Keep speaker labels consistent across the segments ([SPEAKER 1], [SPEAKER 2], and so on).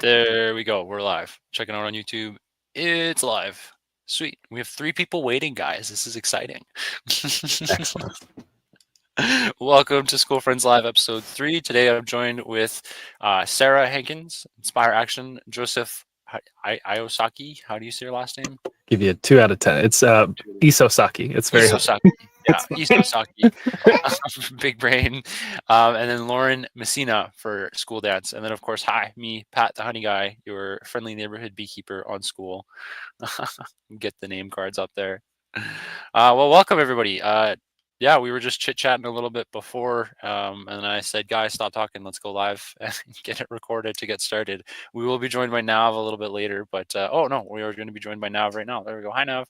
[SPEAKER 1] There we go. We're live. Checking out on YouTube. It's live. Sweet. We have 3 people waiting, guys. This is exciting.
[SPEAKER 2] Excellent.
[SPEAKER 1] Welcome to School Friends Live, episode 3. Today I'm joined with Sarah Hankins, Inspire Action, Joseph Isosaki. How do you say your last name?
[SPEAKER 2] Give you a 2 out of 10. It's Isosaki. It's very
[SPEAKER 1] Isosaki. Yeah, Isosaki. Big brain. And then Lauren Messina for School Dance. And then, of course, hi, me, Pat the Honey Guy, your friendly neighborhood beekeeper on Skool. Get the name cards up there. Well, welcome, everybody. Yeah, we were just chit-chatting a little bit before, and I said, guys, stop talking. Let's go live and get it recorded to get started. We will be joined by Nav a little bit later, but oh, no, we are going to be joined by Nav right now. There we go. Hi, Nav.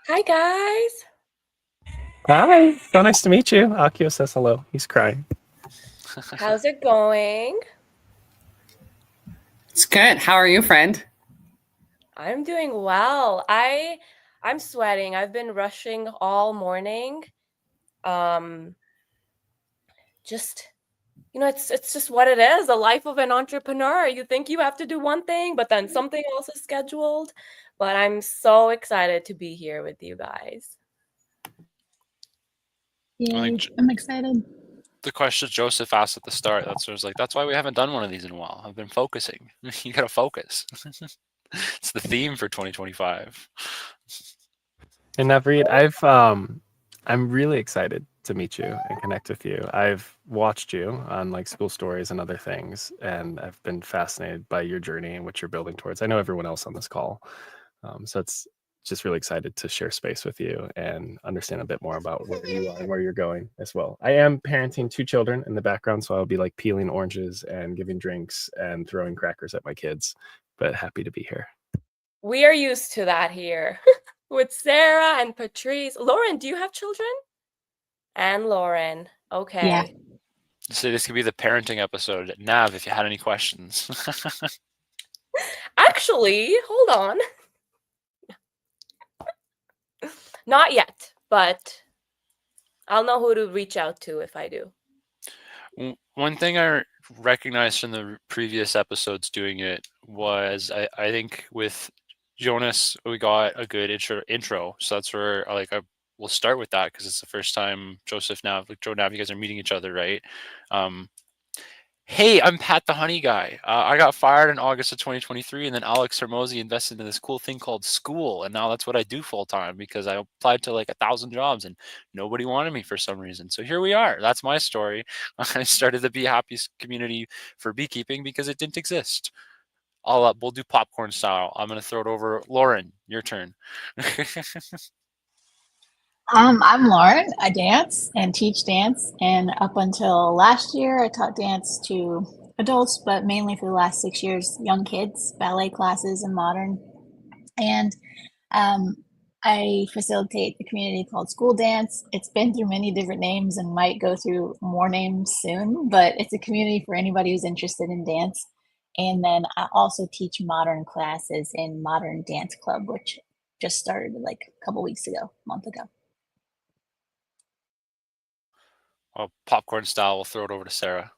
[SPEAKER 3] Hi, guys.
[SPEAKER 2] Hi. So nice to meet you. Akio says hello. He's crying.
[SPEAKER 3] How's it going?
[SPEAKER 4] It's good. How are you, friend?
[SPEAKER 3] I'm doing well. I'm sweating. I've been rushing all morning. Just it's just what it is, the life of an entrepreneur. You think you have to do one thing, but then something else is scheduled. But I'm so excited to be here with you guys.
[SPEAKER 5] Yeah, I'm excited.
[SPEAKER 1] The question Joseph asked at the start, that's why we haven't done one of these in a while. I've been focusing. You gotta focus. It's the theme for 2025.
[SPEAKER 2] And Navreet, I'm really excited to meet you and connect with you. I've watched you on like School Stories and other things, and I've been fascinated by your journey and what you're building towards. I know everyone else on this call. So it's just really excited to share space with you and understand a bit more about where you are and where you're going as well. I am parenting 2 children in the background, so I'll be like peeling oranges and giving drinks and throwing crackers at my kids, but happy to be here.
[SPEAKER 3] We are used to that here with Sarah and Patrice. Lauren, do you have children? And Lauren. Okay.
[SPEAKER 5] Yeah.
[SPEAKER 1] So this could be the parenting episode. Nav, if you had any questions.
[SPEAKER 3] Actually, hold on. Not yet, but I'll know who to reach out to if I do.
[SPEAKER 1] One thing I recognized from the previous episodes doing it was I think with Jonas we got a good intro. So that's where we'll start with that because it's the first time Joseph Nav, Joe Nav, you guys are meeting each other, right? Hey, I'm Pat the Honey Guy. I got fired in August of 2023, and then Alex Hermosi invested in this cool thing called Skool, and now that's what I do full time because I applied to like 1,000 jobs and nobody wanted me for some reason. So here we are. That's my story. I started the Be Happy community for beekeeping because it didn't exist. We'll do popcorn style. I'm gonna throw it over. Lauren, your turn.
[SPEAKER 5] I'm Lauren. I dance and teach dance, and up until last year, I taught dance to adults, but mainly for the last 6 years, young kids, ballet classes and modern. And I facilitate a community called School Dance. It's been through many different names and might go through more names soon, but it's a community for anybody who's interested in dance. And then I also teach modern classes in Modern Dance Club, which just started like a couple weeks ago, a month ago.
[SPEAKER 1] Well, popcorn style, we'll throw it over to Sarah.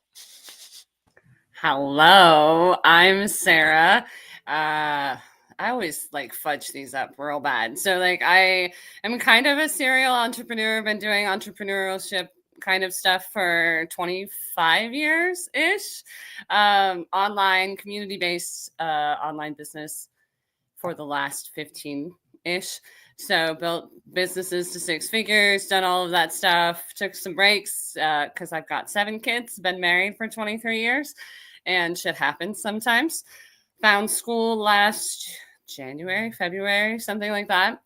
[SPEAKER 4] Hello, I'm Sarah. I always like fudge these up real bad. So I am kind of a serial entrepreneur. I've been doing entrepreneurship kind of stuff for 25 years-ish. Online, community-based online business for the last 15-ish. So built businesses to 6 figures, done all of that stuff, took some breaks because I've got 7 kids, been married for 23 years, and shit happens sometimes. Found Skool last January, February, something like that,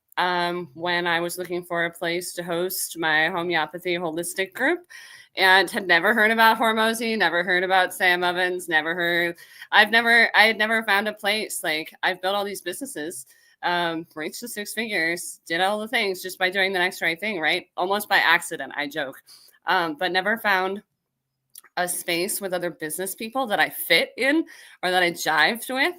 [SPEAKER 4] when I was looking for a place to host my homeopathy holistic group and had never heard about Hormozy, never heard about Sam Ovens, I had never found a place. Like, I've built all these businesses, reached the 6 figures, did all the things just by doing the next right thing, right? Almost by accident, I joke, but never found a space with other business people that I fit in or that I jived with.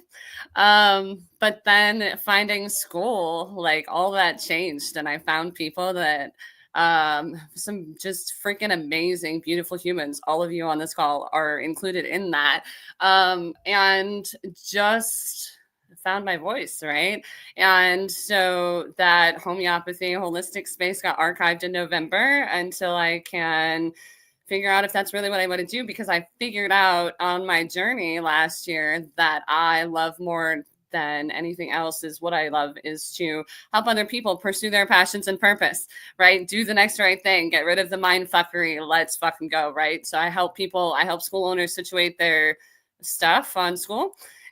[SPEAKER 4] But then finding Skool, like all that changed. And I found people that Some just freaking amazing, beautiful humans. All of you on this call are included in that. And just found my voice, right? And so that homeopathy holistic space got archived in November until I can figure out if that's really what I want to do, because I figured out on my journey last year that I love more than anything else is what I love is to help other people pursue their passions and purpose, right? Do the next right thing, get rid of the mind fuckery, let's fucking go, right? So I help school owners situate their stuff on Skool,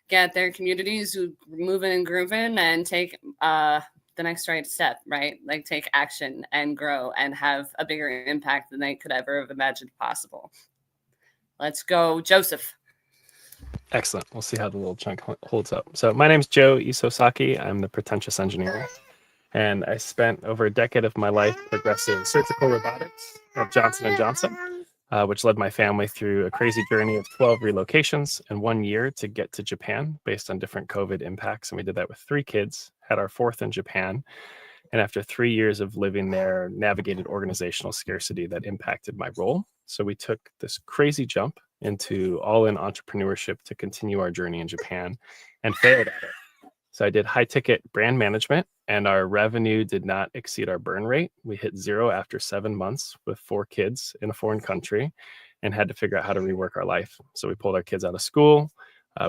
[SPEAKER 4] get their communities moving and grooving, and take the next right step, right? Like take action and grow and have a bigger impact than they could ever have imagined possible. Let's go, Joseph.
[SPEAKER 2] Excellent. We'll see how the little chunk holds up. So my name's Joe Isosaki. I'm the pretentious engineer. And I spent over a decade of my life progressing surgical robotics at Johnson & Johnson, which led my family through a crazy journey of 12 relocations and 1 year to get to Japan based on different COVID impacts. And we did that with 3 kids, had our 4th in Japan. And after 3 years of living there, navigated organizational scarcity that impacted my role. So we took this crazy jump into all-in entrepreneurship to continue our journey in Japan and failed at it. So I did high-ticket brand management, and our revenue did not exceed our burn rate. We hit 0 after 7 months with 4 kids in a foreign country and had to figure out how to rework our life. So we pulled our kids out of school.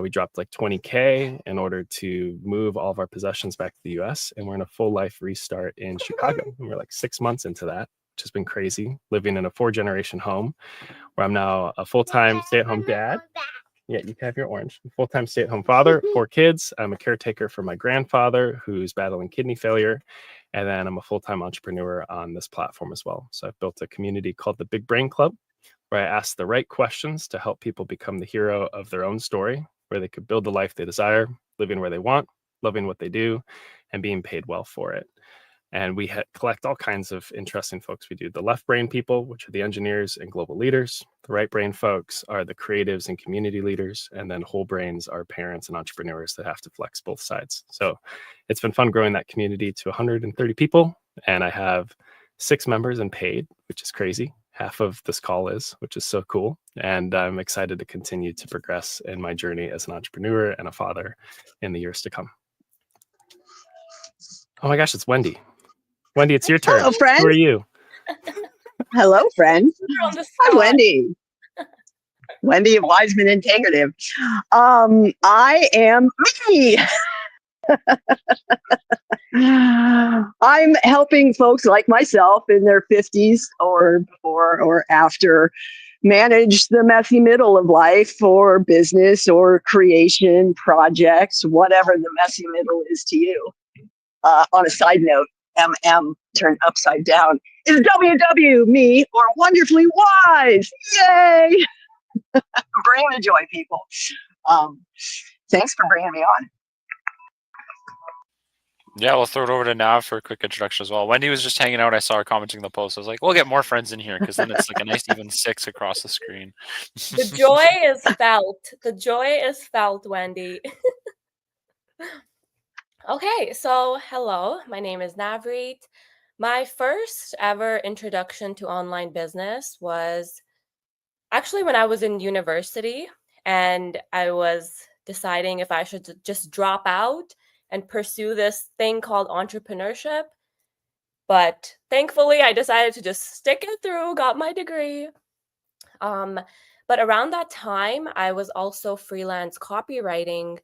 [SPEAKER 2] We dropped like $20K in order to move all of our possessions back to the US. And we're in a full life restart in Chicago. And we're like 6 months into that, which has been crazy, living in a 4-generation home where I'm now a full-time stay-at-home dad. Yeah, you can have your orange. Full-time stay-at-home father, 4 kids. I'm a caretaker for my grandfather who's battling kidney failure. And then I'm a full-time entrepreneur on this platform as well. So I've built a community called the Big Brain Club, where I ask the right questions to help people become the hero of their own story, where they could build the life they desire, living where they want, loving what they do, and being paid well for it. And we collect all kinds of interesting folks. We do the left brain people, which are the engineers and global leaders. The right brain folks are the creatives and community leaders. And then whole brains are parents and entrepreneurs that have to flex both sides. So it's been fun growing that community to 130 people. And I have 6 members in paid, which is crazy. Half of this call is, which is so cool. And I'm excited to continue to progress in my journey as an entrepreneur and a father in the years to come. Oh my gosh, it's Wendy. Wendy, it's your turn.
[SPEAKER 6] Hello, friend.
[SPEAKER 2] Who are you?
[SPEAKER 6] Hello, friend.
[SPEAKER 3] You're on the
[SPEAKER 6] I'm
[SPEAKER 3] spot.
[SPEAKER 6] Wendy. Wendy of Wiseman Integrative. I am me. I'm helping folks like myself in their 50s or before or after manage the messy middle of life or business or creation projects, whatever the messy middle is to you. On a side note, MM turned upside down is WW, me, or wonderfully wise. Yay! Bring the joy, people. Thanks for bringing me on.
[SPEAKER 1] Yeah, we'll throw it over to Nav for a quick introduction as well. Wendy was just hanging out. I saw her commenting the post. I was like, we'll get more friends in here because then it's like a nice even 6 across the screen.
[SPEAKER 3] The joy is felt. The joy is felt, Wendy. Okay, so hello, my name is Navreet. My first ever introduction to online business was actually when I was in university and I was deciding if I should just drop out and pursue this thing called entrepreneurship. But thankfully, I decided to just stick it through, got my degree. But around that time, I was also freelance copywriting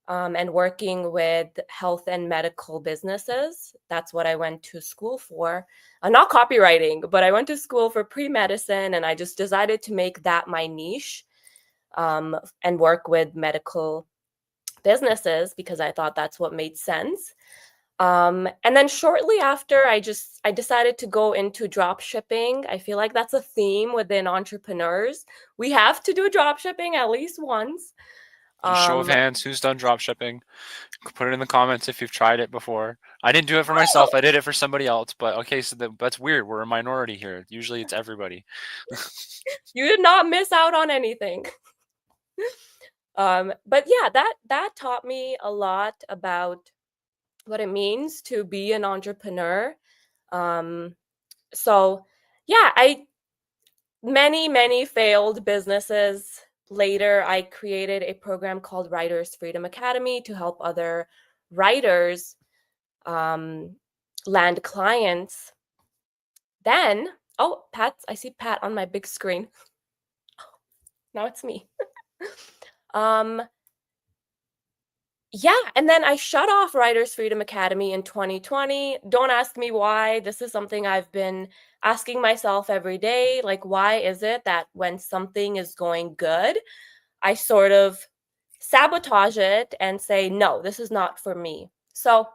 [SPEAKER 3] and working with health and medical businesses. That's what I went to school for. Not copywriting, but I went to school for pre-medicine, and I just decided to make that my niche and work with medical businesses because I thought that's what made sense. And then shortly after, I decided to go into drop shipping. I feel like that's a theme within entrepreneurs. We have to do drop shipping at least once.
[SPEAKER 1] Show of hands, who's done drop shipping? Put it in the comments if you've tried it before. I didn't do it for myself. I did it for somebody else. But okay, so that's weird. We're a minority here. Usually it's everybody.
[SPEAKER 3] You did not miss out on anything. But yeah, that taught me a lot about what it means to be an entrepreneur. So yeah, many failed businesses. Later, I created a program called Writers Freedom Academy to help other writers land clients. Then, oh, I see Pat on my big screen. Now it's me. Yeah, and then I shut off Writers Freedom Academy in 2020. Don't ask me why. This is something I've been asking myself every day. Like, why is it that when something is going good, I sort of sabotage it and say, no, this is not for me. So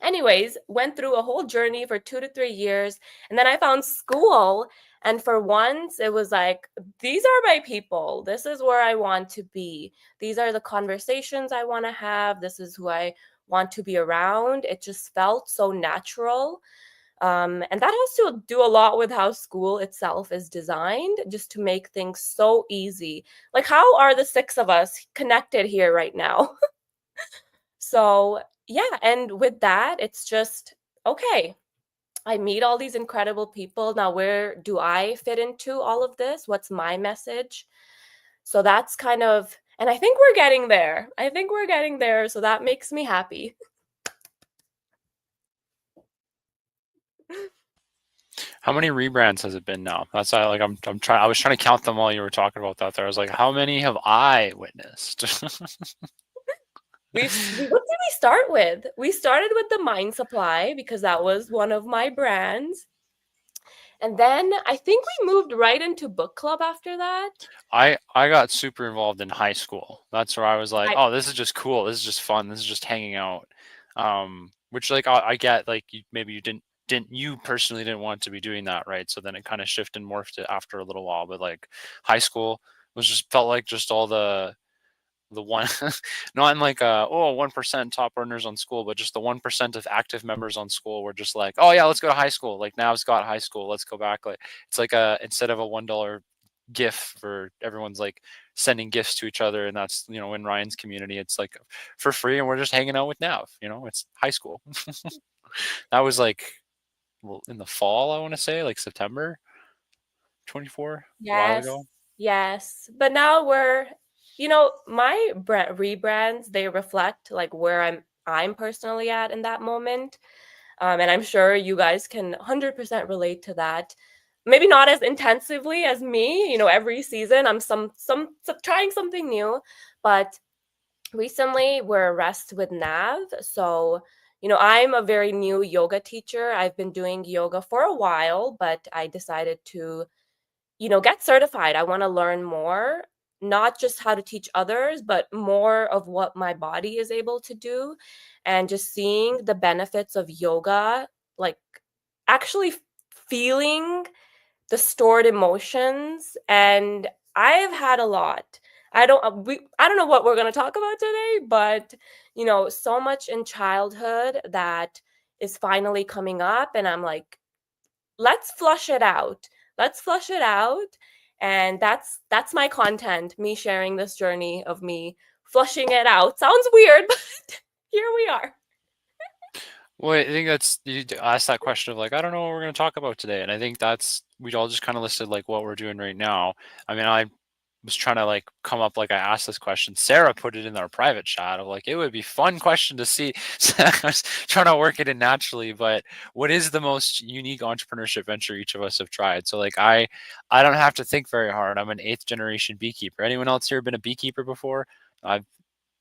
[SPEAKER 3] anyways, went through a whole journey for 2 to 3 years, and then I found Skool, and for once it was like, these are my people. This is where I want to be. These are the conversations I want to have. This is who I want to be around. It just felt so natural. And that has to do a lot with how Skool itself is designed, just to make things so easy. Like, how are the 6 of us connected here right now? So yeah, and with that, it's just, okay, I meet all these incredible people. Now, where do I fit into all of this? What's my message? So that's kind of, and I think we're getting there. I think we're getting there. So that makes me happy.
[SPEAKER 1] How many rebrands has it been now? That's why, like, I'm trying. I was trying to count them while you were talking about that. There, I was like, how many have I witnessed?
[SPEAKER 3] What did we start with? We started with the Mind Supply because that was one of my brands. And then I think we moved right into book club after that.
[SPEAKER 1] I got super involved in high school. That's where I was like, oh, this is just cool. This is just fun. This is just hanging out. Which, like, I get, like, maybe you you personally didn't want to be doing that, right? So then it kind of shifted and morphed it after a little while. But like high school was just felt like just all the one, not in like 1% top earners on Skool, but just the 1% of active members on Skool were just like, oh yeah, let's go to high school. Like, Nav's got high school, let's go back. Like, it's like instead of a $1 gift for everyone's like sending gifts to each other, and that's, in Ryan's community, it's like for free, and we're just hanging out with Nav. It's high school. That was like, well, in the fall, I want to say, like September 24, a while ago.
[SPEAKER 3] Yes. But now we're, my rebrands, they reflect like where I'm personally at in that moment. And I'm sure you guys can 100% relate to that. Maybe not as intensively as me, every season I'm trying something new, but recently we're a rest with Nav. So, I'm a very new yoga teacher. I've been doing yoga for a while, but I decided to get certified. I want to learn more, not just how to teach others, but more of what my body is able to do, and just seeing the benefits of yoga, like actually feeling the stored emotions. And I've had a lot. I don't know what we're going to talk about today, but so much in childhood that is finally coming up, and I'm like, let's flush it out. Let's flush it out. And that's my content, me sharing this journey of me flushing it out. Sounds weird, but here we are.
[SPEAKER 1] Well, I think that's, you asked that question of like, I don't know what we're going to talk about today. And I think we all just kind of listed like what we're doing right now. I mean, I was trying to like come up, like, I asked this question. Sarah put it in our private chat of like, it would be fun question to see. So I was trying to work it in naturally, but what is the most unique entrepreneurship venture each of us have tried? So like, I don't have to think very hard. I'm an 8th generation beekeeper. Anyone else here been a beekeeper before? I've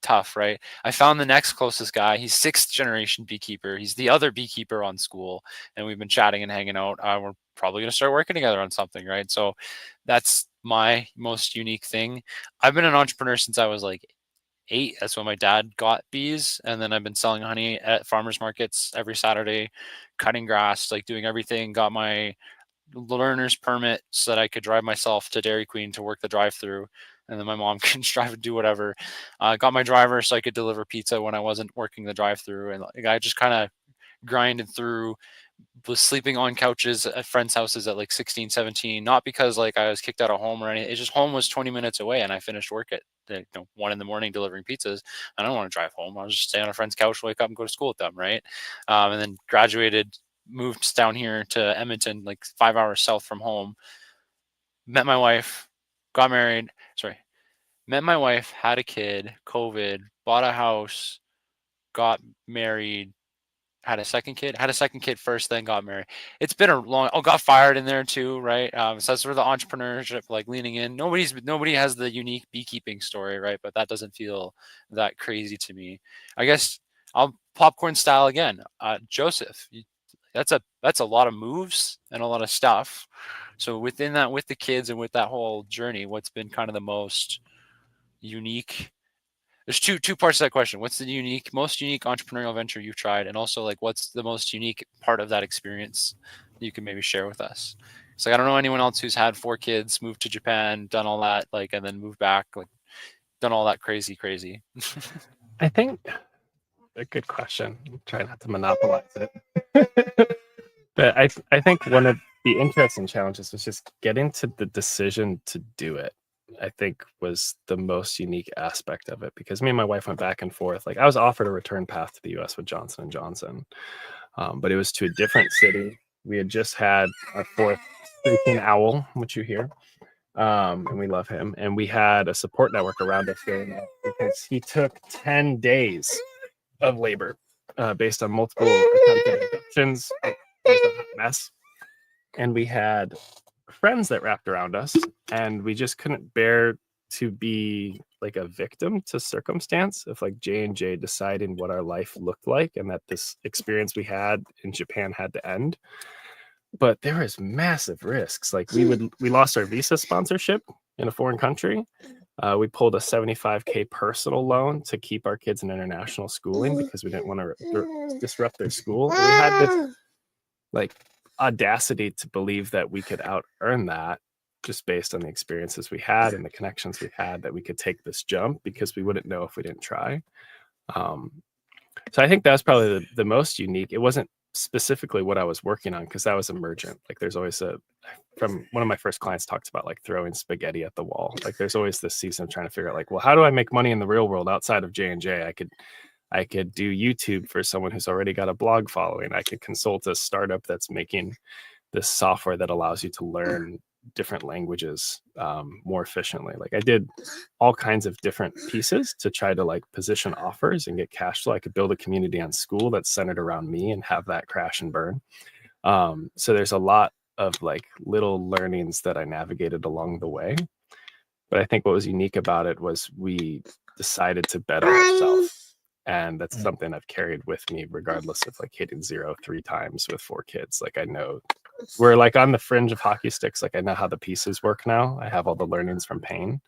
[SPEAKER 1] Tough, right? I found the next closest guy. He's 6th generation beekeeper. He's the other beekeeper on Skool, and we've been chatting and hanging out. We're probably going to start working together on something, right? So that's my most unique thing. I've been an entrepreneur since I was like 8. That's when my dad got bees, and then I've been selling honey at farmers markets every Saturday, cutting grass, like doing everything. Got my learner's permit so that I could drive myself to Dairy Queen to work the drive-through, and then my mom can drive and do whatever. Got my driver so I could deliver pizza when I wasn't working the drive-through, and like, I just kind of grinded through. Was sleeping on couches at friends' houses at like 16, 17, not because like I was kicked out of home or anything. It's just home was 20 minutes away, and I finished work at 1 in the morning delivering pizzas. I don't want to drive home. I was just stay on a friend's couch, wake up and go to school with them, right? And then graduated moved down here to Edmonton, like 5 hours south from home. Met my wife, got married. Met my wife, had a kid, COVID, bought a house, got married, had a second kid first, then got married. It's been a long, got fired in there too, right? So that's sort of the entrepreneurship, like leaning in. Nobody has the unique beekeeping story, right? But that doesn't feel that crazy to me. I guess I'll popcorn style again. Joseph, that's a lot of moves and a lot of stuff. So within that, with the kids and with that whole journey, what's been kind of the most unique? There's two parts to that question. What's the most unique entrepreneurial venture you've tried, and also like what's the most unique part of that experience that you can maybe share with us? So I don't know anyone else who's had 4 kids, moved to Japan, done all that, like, and then moved back, like done all that crazy.
[SPEAKER 2] I think a good question. Try not to monopolize it. But I think one of the interesting challenges was just getting to the decision to do it. I think was the most unique aspect of it, because me and my wife went back and forth. Like, I was offered a return path to the U.S. with Johnson & Johnson, but it was to a different city. We had just had our 4th freaking owl, which you hear, and we love him. And we had a support network around us doing that, because he took 10 days of labor based on multiple attempted abductions. It was a hot mess. And we had friends that wrapped around us, and we just couldn't bear to be like a victim to circumstance of like J&J deciding what our life looked like, and that this experience we had in Japan had to end. But there was massive risks. Like we lost our visa sponsorship in a foreign country. We pulled a $75,000 personal loan to keep our kids in international schooling because we didn't want to disrupt their school. And we had this like audacity to believe that we could out earn that just based on the experiences we had and the connections we had, that we could take this jump, because we wouldn't know if we didn't try. So I think that's probably the most unique. It wasn't specifically what I was working on, because that was emergent. Like there's always from one of my first clients talks about like throwing spaghetti at the wall. Like there's always this season of trying to figure out like, well, how do I make money in the real world outside of J&J? I could do YouTube for someone who's already got a blog following. I could consult a startup that's making this software that allows you to learn different languages more efficiently. Like I did all kinds of different pieces to try to like position offers and get cash flow. I could build a community on Skool that's centered around me and have that crash and burn. So there's a lot of like little learnings that I navigated along the way. But I think what was unique about it was we decided to bet on ourselves. And that's something I've carried with me regardless of like hitting 0 3 times with 4 kids. Like I know we're like on the fringe of hockey sticks. Like I know how the pieces work now. I have all the learnings from pain.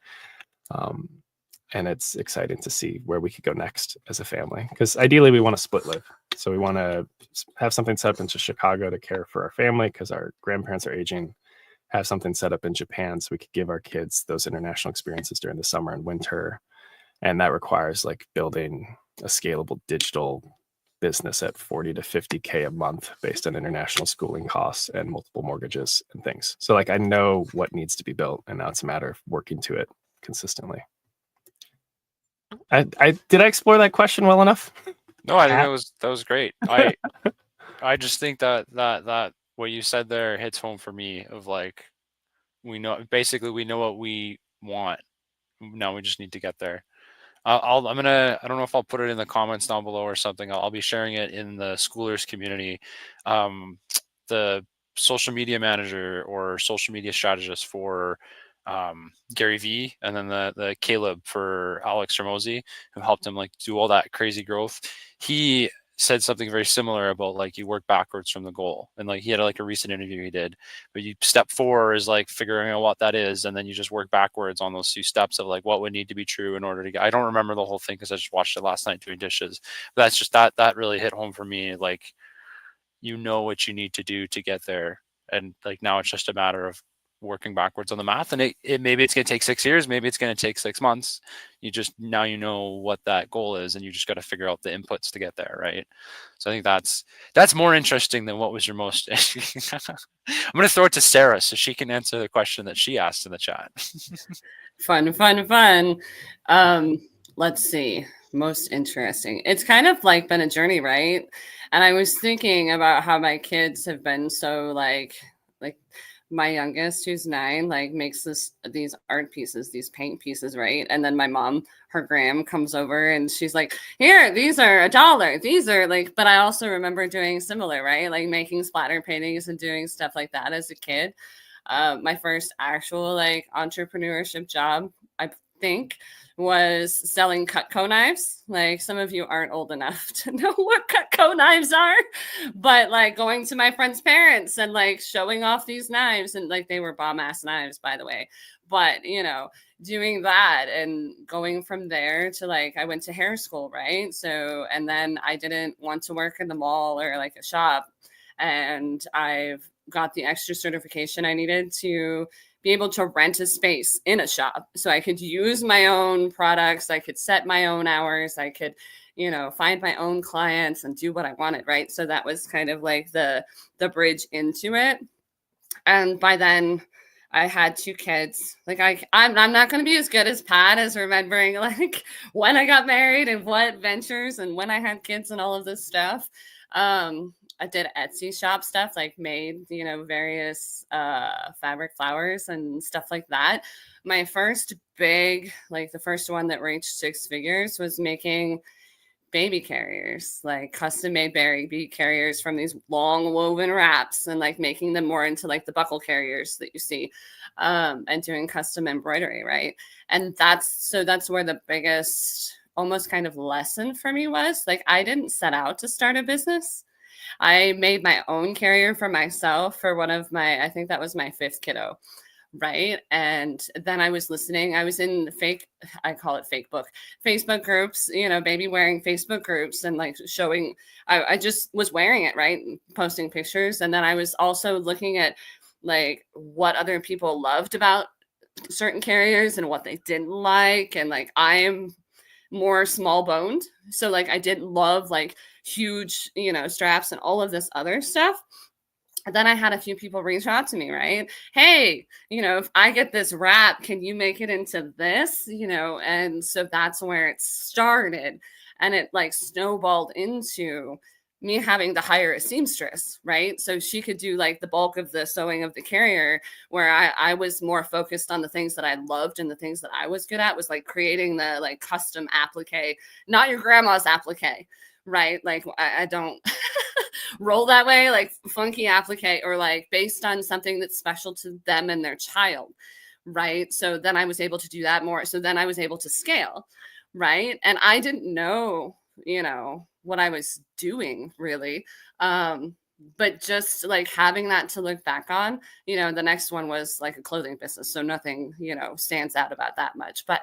[SPEAKER 2] And it's exciting to see where we could go next as a family. Because ideally we want to split live. So we want to have something set up into Chicago to care for our family because our grandparents are aging. Have something set up in Japan so we could give our kids those international experiences during the summer and winter. And that requires like building a scalable digital business at 40 to 50K a month based on international schooling costs and multiple mortgages and things. So like I know what needs to be built, and now it's a matter of working to it consistently. Did I explore that question well enough?
[SPEAKER 1] No, I think that was great. I just think that what you said there hits home for me of like we know what we want. Now we just need to get there. I don't know if I'll put it in the comments down below or something. I'll be sharing it in the Schoolers community. The social media manager or social media strategist for Gary V, and then the Caleb for Alex Ramosi, who helped him like do all that crazy growth. He said something very similar about like you work backwards from the goal, and like he had like a recent interview he did, but you step 4 is like figuring out what that is, and then you just work backwards on those 2 steps of like what would need to be true in order to get. I don't remember the whole thing because I just watched it last night doing dishes, but that's just that really hit home for me. Like you know what you need to do to get there, and like now it's just a matter of working backwards on the math, and it maybe it's going to take 6 years, maybe it's going to take 6 months. Now you know what that goal is, and you just got to figure out the inputs to get there, right? So I think that's more interesting than what was your most. I'm going to throw it to Sarah so she can answer the question that she asked in the chat.
[SPEAKER 4] Fun. Let's see. Most interesting. It's kind of like been a journey, right? And I was thinking about how my kids have been so like my youngest, who's 9, like makes these art pieces, these paint pieces, right? And then my mom, her gram, comes over and she's like, here, these are $1. These are like, but I also remember doing similar, right? Like making splatter paintings and doing stuff like that as a kid. My first actual like entrepreneurship job, I think, was selling Cutco knives. Like, some of you aren't old enough to know what Cutco knives are, but like going to my friends' parents and like showing off these knives, and like they were bomb ass knives, by the way. But you know, doing that and going from there to like I went to hair school, right? So, and then I didn't want to work in the mall or like a shop, and I've got the extra certification I needed to be able to rent a space in a shop so I could use my own products. I could set my own hours. I could, you know, find my own clients and do what I wanted. Right. So that was kind of like the bridge into it. And by then I had 2 kids. Like I'm not going to be as good as Pat as remembering like when I got married and what ventures and when I had kids and all of this stuff. I did Etsy shop stuff, like made, you know, various fabric flowers and stuff like that. My first big, like the first one that reached 6 figures, was making baby carriers, like custom made baby carriers from these long woven wraps, and like making them more into like the buckle carriers that you see, and doing custom embroidery, right? And that's where the biggest almost kind of lesson for me was. Like, I didn't set out to start a business. I made my own carrier for myself for one of my, I think that was my 5th kiddo, right? And then I was listening. I was in I call it Facebook groups, you know, baby wearing Facebook groups, and like showing, I just was wearing it, right? Posting pictures. And then I was also looking at like what other people loved about certain carriers and what they didn't like. And like, I'm more small boned. So like I didn't love like huge, you know, straps and all of this other stuff. And then I had a few people reach out to me, right? Hey, you know, if I get this wrap, can you make it into this? You know, and so that's where it started. And it like snowballed into me having to hire a seamstress, right? So she could do like the bulk of the sewing of the carrier, where I was more focused on the things that I loved, and the things that I was good at was like creating the like custom applique, not your grandma's applique, right? Like I don't roll that way, like funky applique, or like based on something that's special to them and their child, right? So then I was able to do that more. So then I was able to scale, right? And I didn't know, you know, what I was doing really. But just like having that to look back on, you know, the next one was like a clothing business. So nothing, you know, stands out about that much. But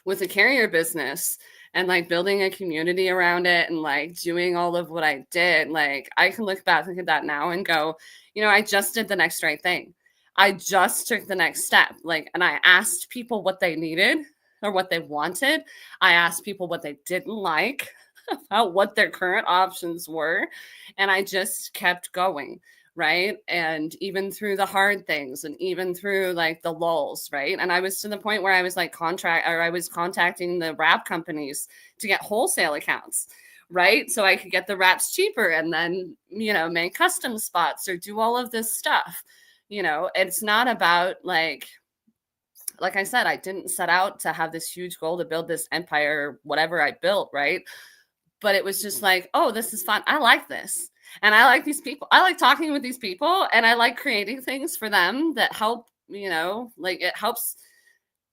[SPEAKER 4] with a carrier business and like building a community around it and like doing all of what I did, like I can look back at that now and go, you know, I just did the next right thing. I just took the next step. Like, and I asked people what they needed or what they wanted. I asked people what they didn't like, about what their current options were. And I just kept going, right? And even through the hard things, and even through like the lulls, right? And I was to the point where I was like I was contacting the wrap companies to get wholesale accounts, right? So I could get the wraps cheaper and then, you know, make custom spots or do all of this stuff. You know, it's not about like I said, I didn't set out to have this huge goal to build this empire, whatever I built, right? But it was just like, oh, this is fun. I like this. And I like these people. I like talking with these people, and I like creating things for them that help, you know, like it helps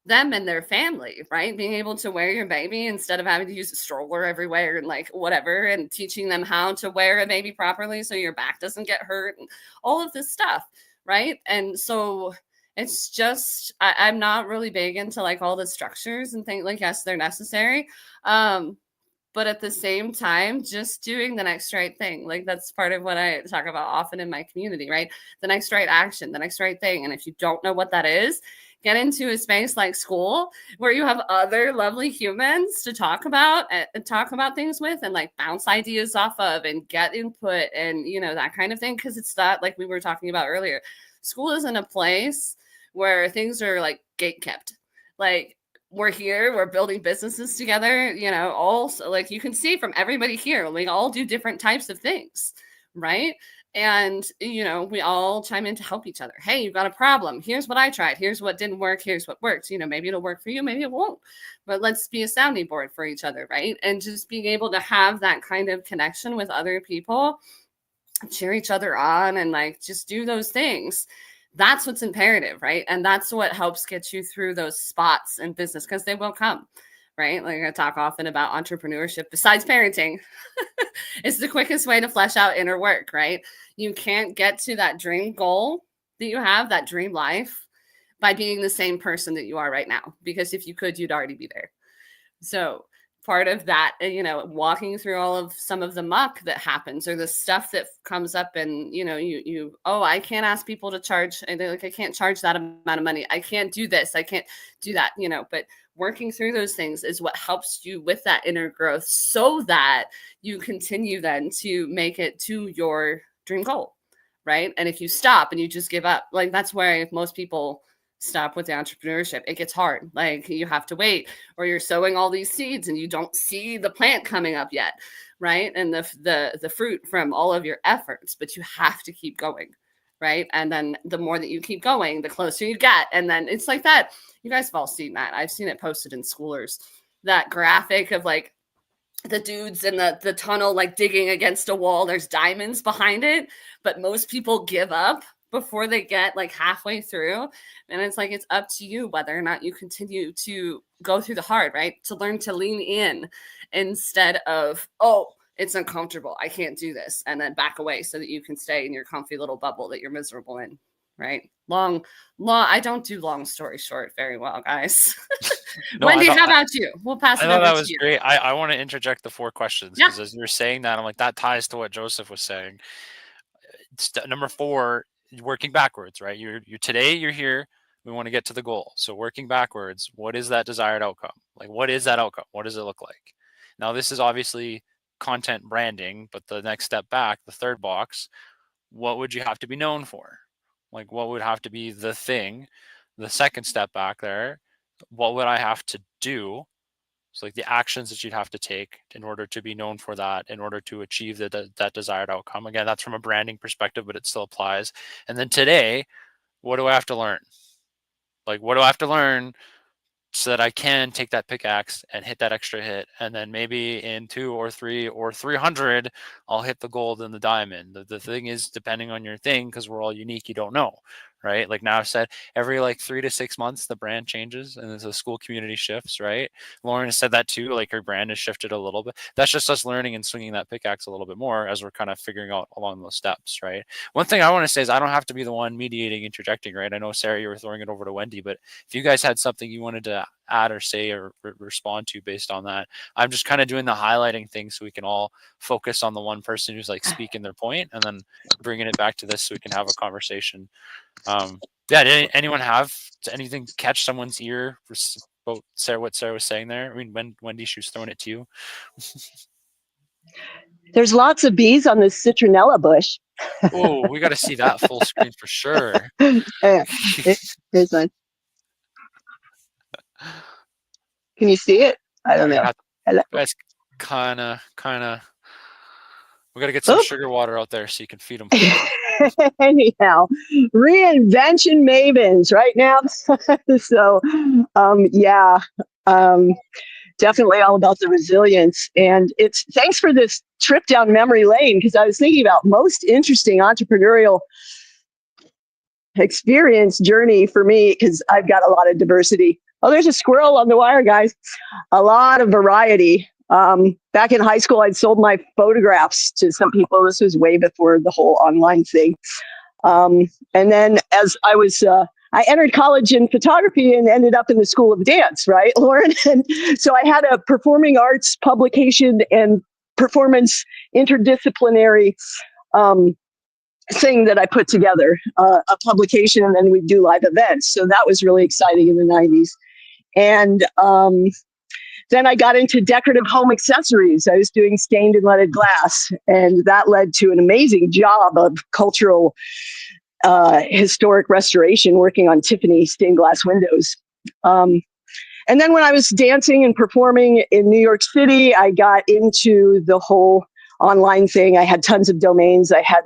[SPEAKER 4] them and their family, right? Being able to wear your baby instead of having to use a stroller everywhere and like whatever, and teaching them how to wear a baby properly so your back doesn't get hurt and all of this stuff, right? And so it's just, I'm not really big into like all the structures and things. Like, yes, they're necessary. But at the same time, just doing the next right thing. Like, that's part of what I talk about often in my community, right? The next right action, the next right thing. And if you don't know what that is, get into a space like Skool, where you have other lovely humans to talk about things with, and like bounce ideas off of and get input and, you know, that kind of thing. Because it's not like we were talking about earlier. School isn't a place where things are like gate kept. Like, we're here, we're building businesses together, you know, also like you can see from everybody here, we all do different types of things, right? And, you know, we all chime in to help each other. Hey, you've got a problem. Here's what I tried. Here's what didn't work. Here's what worked. You know, maybe it'll work for you. Maybe it won't. But let's be a sounding board for each other, right? And just being able to have that kind of connection with other people, cheer each other on, and like just do those things. That's what's imperative, right? And that's what helps get you through those spots in business, because they will come. Right? Like I talk often about entrepreneurship, besides parenting, it's the quickest way to flesh out inner work, right? You can't get to that dream goal that you have, that dream life, by being the same person that you are right now. Because if you could, you'd already be there. So part of that, you know, walking through all of some of the muck that happens, or the stuff that comes up, and you know, oh, I can't ask people to charge, and like I can't charge that amount of money. I can't do this. I can't do that. You know, but working through those things is what helps you with that inner growth, so that you continue then to make it to your dream goal, right? And if you stop and you just give up, like that's where most people stop with the entrepreneurship. It gets hard. Like you have to wait, or you're sowing all these seeds and you don't see the plant coming up yet, right? And the fruit from all of your efforts, but you have to keep going, right? And then the more that you keep going, the closer you get. And then it's like that. You guys have all seen that. I've seen it posted in Schoolers, that graphic of like the dudes in the tunnel, like digging against a wall. There's diamonds behind it, but most people give up before they get like halfway through. And it's like, it's up to you whether or not you continue to go through the hard, right? To learn to lean in instead of, oh, it's uncomfortable, I can't do this, and then back away so that you can stay in your comfy little bubble that you're miserable in, right? Long, I don't do long story short very well, guys.
[SPEAKER 1] No,
[SPEAKER 4] Wendy, how about you? We'll pass it over to you.
[SPEAKER 1] That was great. I want to interject the 4 questions, because as you're saying that, I'm like, that ties to what Joseph was saying. Number 4, working backwards, right? You're today, you're here. We want to get to the goal. So working backwards, what is that desired outcome? Like, what is that outcome? What does it look like? Now, this is obviously content branding, but the next step back, the third box, what would you have to be known for? Like, what would have to be the thing? The second step back there, what would I have to do? So like the actions that you'd have to take in order to be known for that, in order to achieve that desired outcome. Again, that's from a branding perspective, but it still applies. And then today, what do I have to learn? Like, what do I have to learn so that I can take that pickaxe and hit that extra hit? And then maybe in 2 or 3 or 300, I'll hit the gold and the diamond. The thing is, depending on your thing, because we're all unique, you don't know, right? Like now I've said, every like 3 to 6 months, the brand changes and the school community shifts, right? Lauren has said that too, like her brand has shifted a little bit. That's just us learning and swinging that pickaxe a little bit more as we're kind of figuring out along those steps, right? One thing I want to say is I don't have to be the one mediating, interjecting, right? I know, Sarah, you were throwing it over to Wendy, but if you guys had something you wanted to add or say or respond to based on that, I'm just kind of doing the highlighting thing so we can all focus on the one person who's like speaking their point, and then bringing it back to this so we can have a conversation. Did anyone have anything catch someone's ear about Sarah, what Sarah was saying there? I mean, Wendy, she was throwing it to you.
[SPEAKER 6] There's lots of bees on this citronella bush.
[SPEAKER 1] Oh, we got to see that full screen for sure.
[SPEAKER 6] Here's one. Can you see it? I don't know.
[SPEAKER 1] Guys, kind of. We got to get some sugar water out there so you can feed them.
[SPEAKER 6] Anyhow, reinvention mavens right now. So, definitely all about the resilience. And it's thanks for this trip down memory lane, because I was thinking about most interesting entrepreneurial experience journey for me, because I've got a lot of diversity. Oh, there's a squirrel on the wire, guys. A lot of variety. Back in high school, I'd sold my photographs to some people. This was way before the whole online thing. And then as I was, I entered college in photography and ended up in the School of Dance, right, Lauren? And so I had a performing arts publication and performance interdisciplinary thing that I put together, a publication, and then we'd do live events. So that was really exciting in the 90s. And then I got into decorative home accessories. I was doing stained and leaded glass, and that led to an amazing job of cultural historic restoration, working on Tiffany stained glass windows. And then when I was dancing and performing in New York City, I got into the whole online thing. I had tons of domains. I had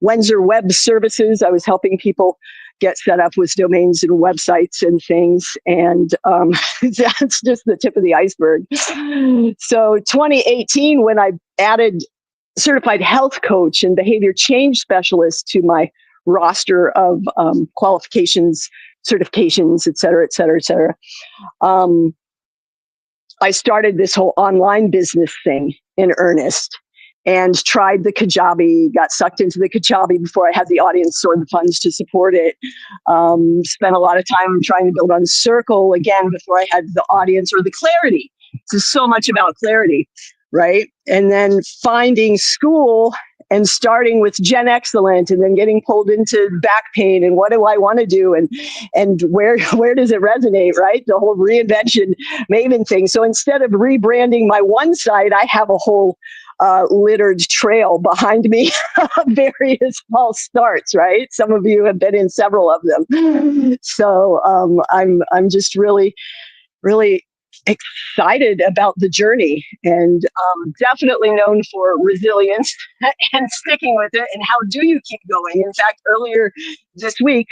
[SPEAKER 6] Windsor Web Services. I was helping people get set up with domains and websites and things. And that's just the tip of the iceberg. So 2018, when I added certified health coach and behavior change specialist to my roster of qualifications, certifications, et cetera, et cetera, et cetera, I started this whole online business thing in earnest and tried the Kajabi, got sucked into the Kajabi before I had the audience or the funds to support it. Spent a lot of time trying to build on Circle again before I had the audience or the clarity. This is so much about clarity, right? And then finding Skool and starting with Gen Excellent and then getting pulled into back pain and what do I want to do and where does it resonate, right? The whole reinvention Maven thing. So instead of rebranding my one site, I have a whole littered trail behind me of various false starts, right? Some of you have been in several of them. So I'm just really excited about the journey and definitely known for resilience and sticking with it. And how do you keep going? In fact, earlier this week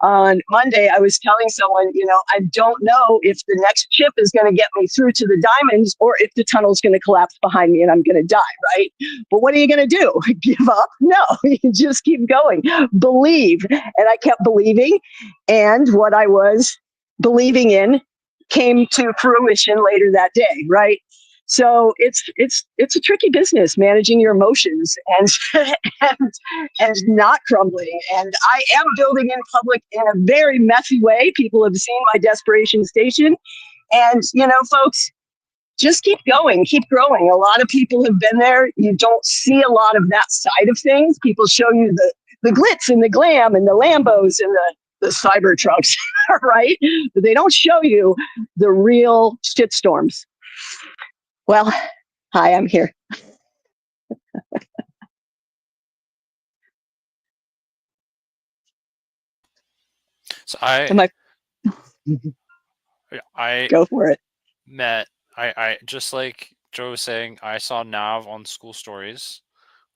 [SPEAKER 6] on Monday, I was telling someone, I don't know if the next chip is going to get me through to the diamonds or if the tunnel's going to collapse behind me and I'm going to die, right? But what are you going to do? Give up? No, you just keep going. Believe. And I kept believing. And what I was believing in came to fruition later that day, right? So it's a tricky business managing your emotions and not crumbling. And I am building in public in a very messy way. People have seen my desperation station, and folks, just keep going, keep growing. A lot of people have been there. You don't see a lot of that side of things. People show you the glitz and the glam and the Lambos and the cyber trucks, right? But they don't show you the real shitstorms. Well, hi, I'm here.
[SPEAKER 1] So I
[SPEAKER 6] go for it.
[SPEAKER 1] I just like Joe was saying, I saw Nav on School Stories,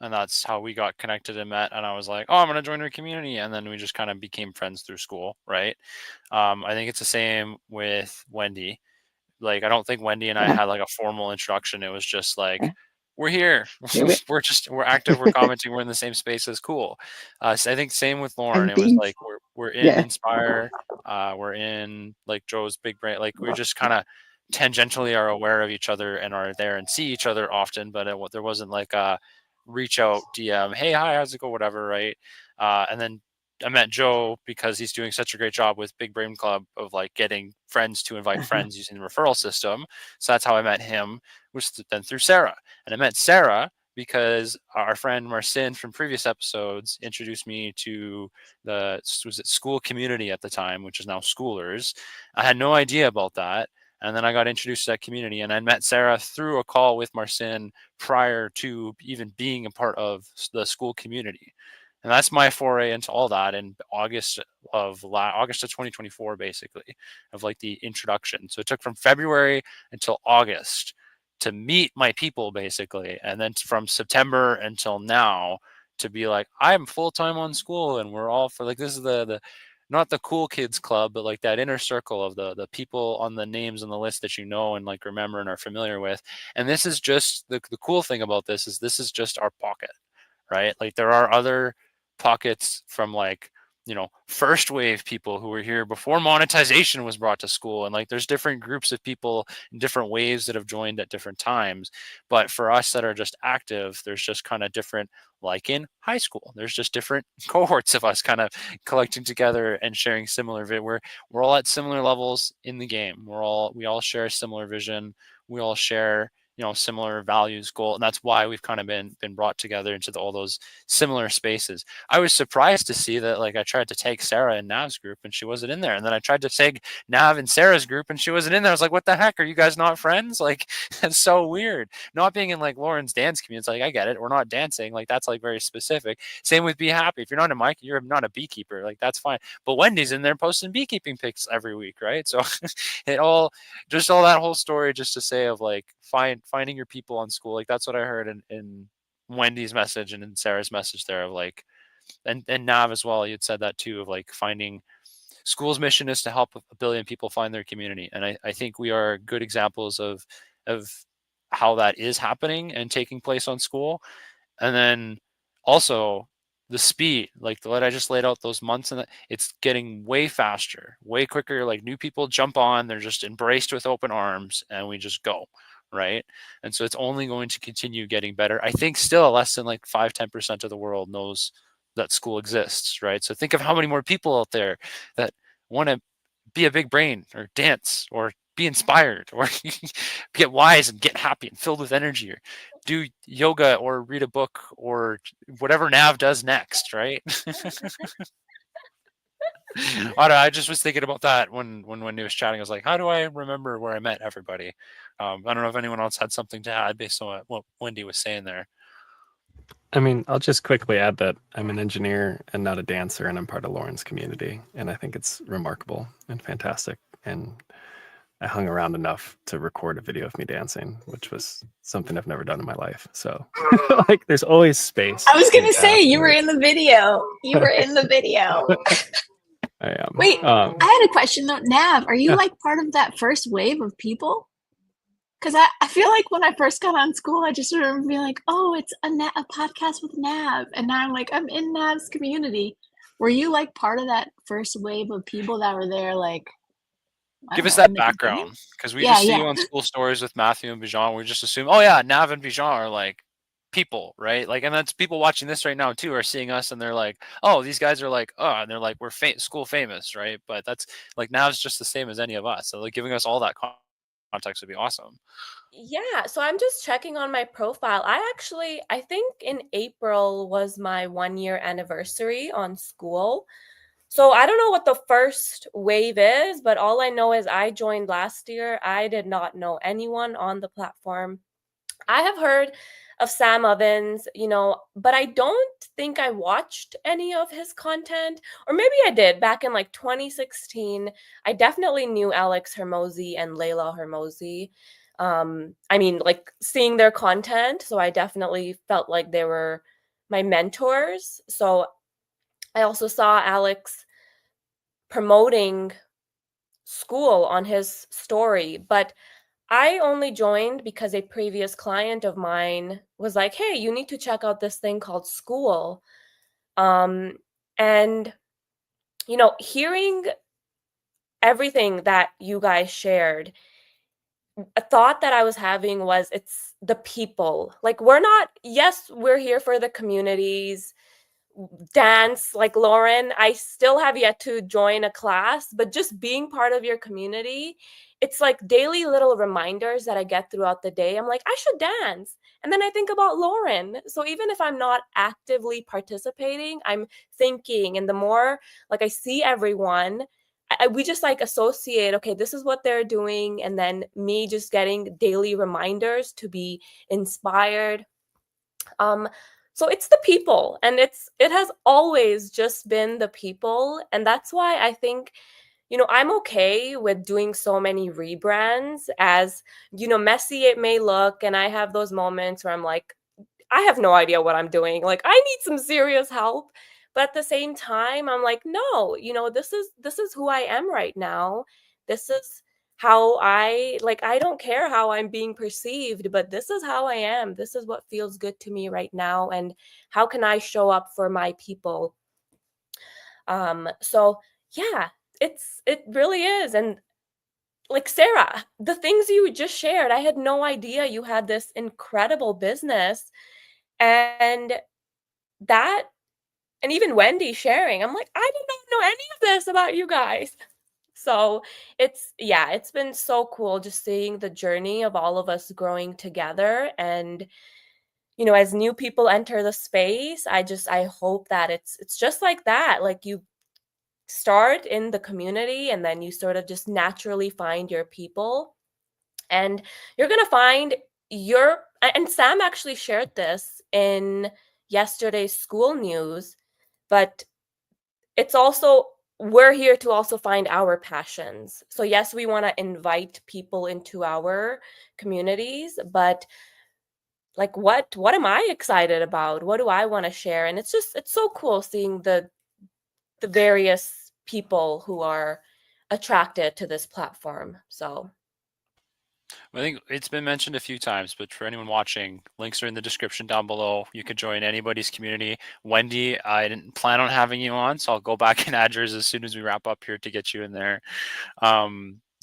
[SPEAKER 1] and that's how we got connected and met. And I was like, oh, I'm going to join her community. And then we just kind of became friends through school, right? I think it's the same with Wendy. Like, I don't think Wendy and I had like a formal introduction. It was just like, we're here. we're active. We're commenting. We're in the same space as cool. So I think same with Lauren. It was like, we're in Inspire. We're in like Joe's Big Brain. Like, we're just kind of tangentially are aware of each other and are there and see each other often. But there wasn't like a reach out DM, hey, hi, how's it go, whatever, right? And then I met Joe because he's doing such a great job with Big Brain Club of like getting friends to invite friends using the referral system. So that's how I met him, which then through Sarah. And I met Sarah because our friend Marcin from previous episodes introduced me to was it Skool community at the time, which is now Skoolers. I had no idea about that. And then I got introduced to that community, and I met Sarah through a call with Marcin prior to even being a part of the Skool community. And that's my foray into all that in August of 2024, basically, of like the introduction. So it took from February until August to meet my people, basically. And then from September until now to be like, I'm full-time on Skool, and we're all for like, this is the not the cool kids club, but like that inner circle of the people on the names on the list that you know and like remember and are familiar with. And this is just the cool thing about this is just our pocket, right? Like there are other pockets from like, first wave people who were here before monetization was brought to Skool. And like there's different groups of people in different waves that have joined at different times. But for us that are just active, there's just kind of different, like in high school, there's just different cohorts of us kind of collecting together and sharing similar we're all at similar levels in the game. We all share a similar vision. We all share similar values, goal, and that's why we've kind of been brought together into all those similar spaces. I was surprised to see that, like, I tried to take Sarah in Nav's group and she wasn't in there, and then I tried to take Nav in Sarah's group and she wasn't in there. I was like, what the heck, are you guys not friends? Like, that's so weird. Not being in like Lauren's dance community, it's like, I get it, we're not dancing, like that's like very specific. Same with Be Happy. If you're not a Mike, you're not a beekeeper, like that's fine. But Wendy's in there posting beekeeping pics every week, right? So all that whole story, just to say, of like finding your people on Skool, like that's what I heard in Wendy's message and in Sarah's message there, of like, and Nav as well, you'd said that too, of like finding Skool's mission is to help 1 billion people find their community. And I think we are good examples of how that is happening and taking place on Skool. And then also the speed, like what I just laid out, those months, and it's getting way faster, way quicker. Like new people jump on, they're just embraced with open arms, and we just go, right? And so it's only going to continue getting better. I think still less than like 5-10% of the world knows that Skool exists, right? So think of how many more people out there that want to be a big brain or dance or be inspired or get wise and get happy and filled with energy, or do yoga or read a book or whatever Nav does next, right? I just was thinking about that when Wendy was chatting. I was like, how do I remember where I met everybody? I don't know if anyone else had something to add based on what Wendy was saying there.
[SPEAKER 2] I mean, I'll just quickly add that I'm an engineer and not a dancer, and I'm part of Lauren's community, and I think it's remarkable and fantastic. And I hung around enough to record a video of me dancing, which was something I've never done in my life. So, like, there's always space.
[SPEAKER 5] I was going to say, you were in the video. You were in the video.
[SPEAKER 2] I am.
[SPEAKER 5] Wait, I had a question though. Nav, are you like part of that first wave of people? Because I feel like when I first got on Skool, I just remember being like, oh, it's a podcast with Nav. And now I'm like, I'm in Nav's community. Were you like part of that first wave of people that were there? Like,
[SPEAKER 1] give us that background, because we just see you on Skool Stories with Matthew and Bijan. We just assume, oh yeah, Nav and Bijan are like people, right? Like, and that's people watching this right now too are seeing us, and they're like, oh, these guys are like, oh, and they're like, we're Skool famous, right? But that's like, Nav's just the same as any of us. So like, giving us all that context would be awesome.
[SPEAKER 3] Yeah, so I'm just checking on my profile. I think in April was my 1-year anniversary on Skool. So I don't know what the first wave is, but all I know is I joined last year. I did not know anyone on the platform. I have heard of Sam Ovens, but I don't think I watched any of his content, or maybe I did back in like 2016. I definitely knew Alex Hermosi and Layla Hermosi. I mean, like, seeing their content, so I definitely felt like they were my mentors. So I also saw Alex promoting Skool on his story, but I only joined because a previous client of mine was like, hey, you need to check out this thing called Skool. And, hearing everything that you guys shared, a thought that I was having was, it's the people. Like, we're here for the communities, dance, like Lauren. I still have yet to join a class, but just being part of your community, it's like daily little reminders that I get throughout the day. I'm like, I should dance. And then I think about Lauren. So even if I'm not actively participating, I'm thinking, and the more like I see everyone, we just like associate, okay, this is what they're doing. And then me just getting daily reminders to be inspired. So it's the people, and it has always just been the people. And that's why I think, I'm okay with doing so many rebrands, as, messy it may look. And I have those moments where I'm like, I have no idea what I'm doing. Like, I need some serious help. But at the same time, I'm like, no, this is who I am right now. This is how I don't care how I'm being perceived, but this is how I am. This is what feels good to me right now. And how can I show up for my people? So yeah, it really is. And like, Sarah, the things you just shared, I had no idea you had this incredible business. And even Wendy sharing, I'm like, I did not know any of this about you guys. So it's been so cool just seeing the journey of all of us growing together. And as new people enter the space, I hope that it's just like that. Like, you start in the community and then you sort of just naturally find your people, and you're going to find and Sam actually shared this in yesterday's school news, but it's also, we're here to also find our passions. So yes, we want to invite people into our communities, but like, what am I excited about? What do I want to share? And it's so cool seeing the various people who are attracted to this platform. So
[SPEAKER 1] I think it's been mentioned a few times, but for anyone watching, links are in the description down below. You could join anybody's community. Wendy, I didn't plan on having you on, so I'll go back and add yours as soon as we wrap up here to get you in there.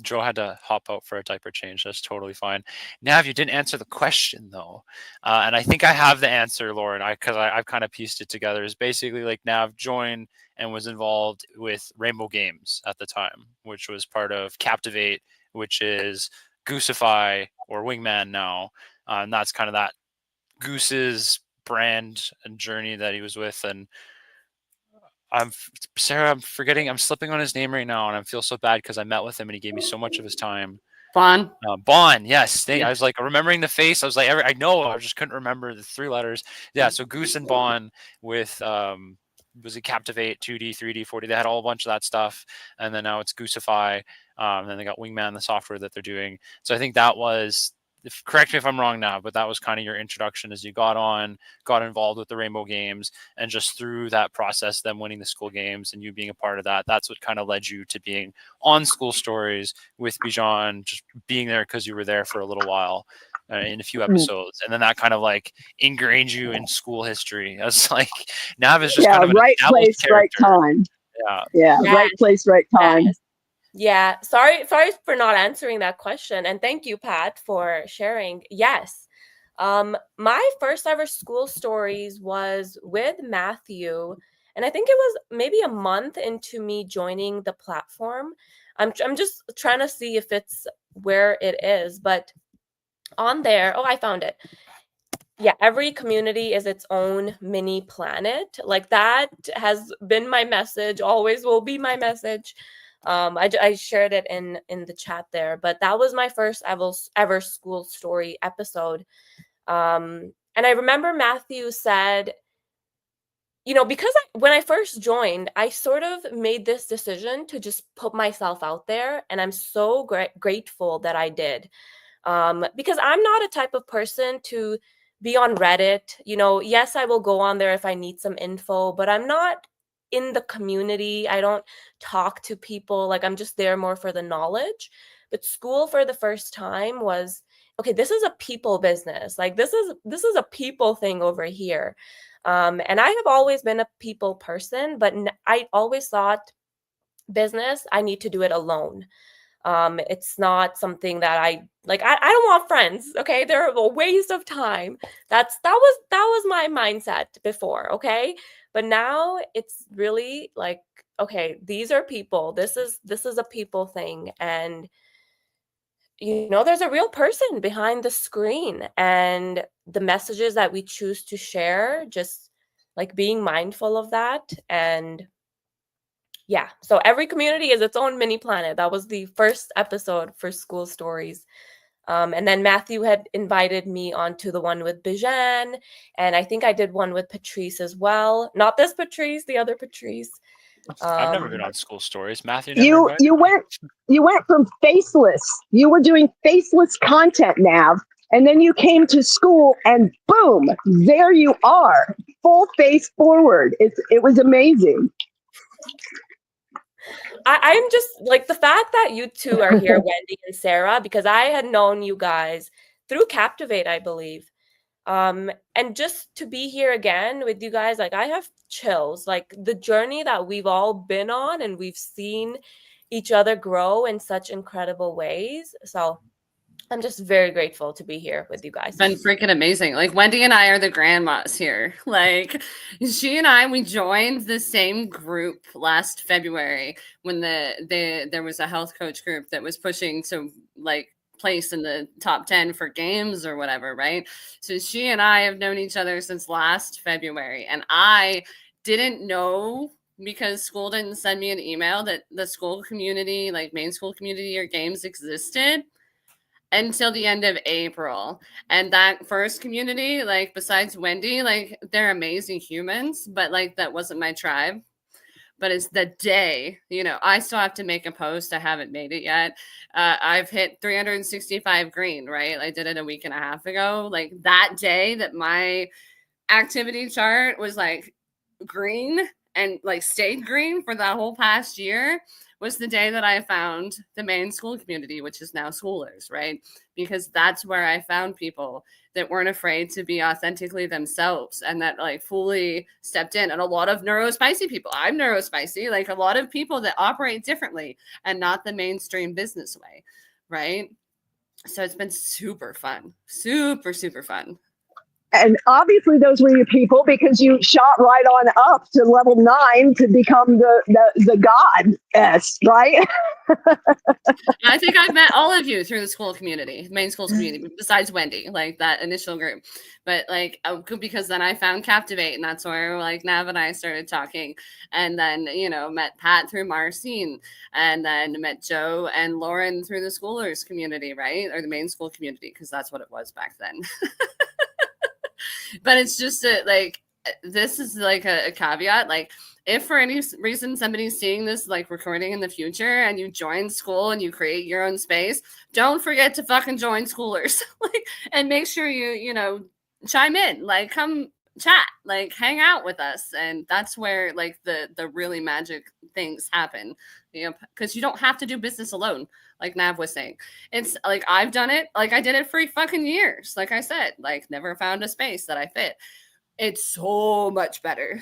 [SPEAKER 1] Joe had to hop out for a diaper change. That's totally fine. Nav, you didn't answer the question though, and I think I have the answer, Lauren. Because I've kind of pieced it together. Is basically like Nav joined and was involved with Rainbow Games at the time, which was part of Captivate, which is Goosify or Wingman now, and that's kind of that Goose's brand and journey that he was with. And Sarah, I'm slipping on his name right now, and I feel so bad because I met with him and he gave me so much of his time.
[SPEAKER 4] Bon.
[SPEAKER 1] Bon, yes. I was like remembering the face. I was like, I know, I just couldn't remember the 3 letters. Yeah, so Goose and Bon with was it Captivate 2D, 3D, 4D? They had a whole bunch of that stuff, and then now it's Goosify. And then they got Wingman, the software that they're doing. So I think that was, correct me if I'm wrong now, but that was kind of your introduction as you got involved with the Rainbow Games, and just through that process, them winning the school games and you being a part of that, that's what kind of led you to being on School Stories with Bijan, just being there because you were there for a little while in a few episodes. And then that kind of like ingrained you in school history. I was like, Nav is just kind of an
[SPEAKER 6] right
[SPEAKER 1] established
[SPEAKER 6] place, right
[SPEAKER 1] character.
[SPEAKER 6] time.
[SPEAKER 1] Yeah.
[SPEAKER 3] Yes.
[SPEAKER 6] Right place, right time.
[SPEAKER 3] Yes. Yeah, sorry for not answering that question, and thank you, Pat, for sharing. Yes, my first ever School Stories was with Matthew, and I think it was maybe a month into me joining the platform. I'm just trying to see if it's where it is, but on there, oh, I found it. Yeah, every community is its own mini planet. Like, that has been my message, always will be my message. I shared it in the chat there, but that was my first ever School Story episode. And I remember Matthew said, because when I first joined, I sort of made this decision to just put myself out there, and I'm so grateful that I did. Because I'm not a type of person to be on Reddit. Yes, I will go on there if I need some info, but I'm not in the community. I don't talk to people. Like, I'm just there more for the knowledge. But Skool, for the first time, was, okay, this is a people business. Like, this is a people thing over here. And I have always been a people person, but I always thought, business, I need to do it alone. It's not something that I like. I don't want friends. Okay, they're a waste of time. That was my mindset before. Okay, but now it's really like, okay, these are people. This is a people thing, and there's a real person behind the screen, and the messages that we choose to share, just like being mindful of that. And yeah, so every community is its own mini planet. That was the first episode for School Stories. And then Matthew had invited me onto the one with Bijan, and I think I did one with Patrice as well. Not this Patrice, the other Patrice.
[SPEAKER 1] I've never been on School Stories. Matthew never invited
[SPEAKER 6] You went from faceless. You were doing faceless content, Nav, and then you came to school, and boom, there you are, full face forward. It was amazing.
[SPEAKER 3] I'm just like, the fact that you two are here, Wendy and Sarah, because I had known you guys through Captivate, I believe. And just to be here again with you guys, like, I have chills. Like, the journey that we've all been on, and we've seen each other grow in such incredible ways. So I'm just very grateful to be here with you guys.
[SPEAKER 4] It's been freaking amazing. Like Wendy and I are the grandmas here. Like she and I, we joined the same group last February when there was a health coach group that was pushing to like place in the top 10 for games or whatever, right? So she and I have known each other since last February, and I didn't know, because Skool didn't send me an email, that the Skool community, like main Skool community or games, existed until the end of April. And that first community, like besides Wendy, like they're amazing humans, but like that wasn't my tribe. But it's the day, you know, I still have to make a post. I haven't made it yet. I've hit 365 green, right? I did it a week and a half ago. Like that day that my activity chart was like green and like stayed green for that whole past year was the day that I found the main Skool community, which is now Skoolers, right? Because that's where I found people that weren't afraid to be authentically themselves and that like fully stepped in. And a lot of neurospicy people, I'm neurospicy, like a lot of people that operate differently and not the mainstream business way, right? So it's been super fun, super, super fun.
[SPEAKER 6] And obviously those were your people, because you shot right on up to level 9 to become the goddess, right?
[SPEAKER 4] I think I've met all of you through the Skool community, main Skool community, besides Wendy, like that initial group. But like, because then I found Captivate, and that's where like Nav and I started talking. And then, you know, met Pat through Marcine, and then met Joe and Lauren through the Skoolers community, right? Or the main Skool community, because that's what it was back then. But it's just like, this is like a caveat. Like, if for any reason somebody's seeing this like recording in the future and you join Skool and you create your own space, don't forget to fucking join Skoolers. Like, and make sure you know, chime in, like come chat, like hang out with us. And that's where like the really magic things happen, you know, because you don't have to do business alone. Like Nav was saying, it's like I've done it. Like I did it for fucking years. Like I said, like never found a space that I fit. It's so much better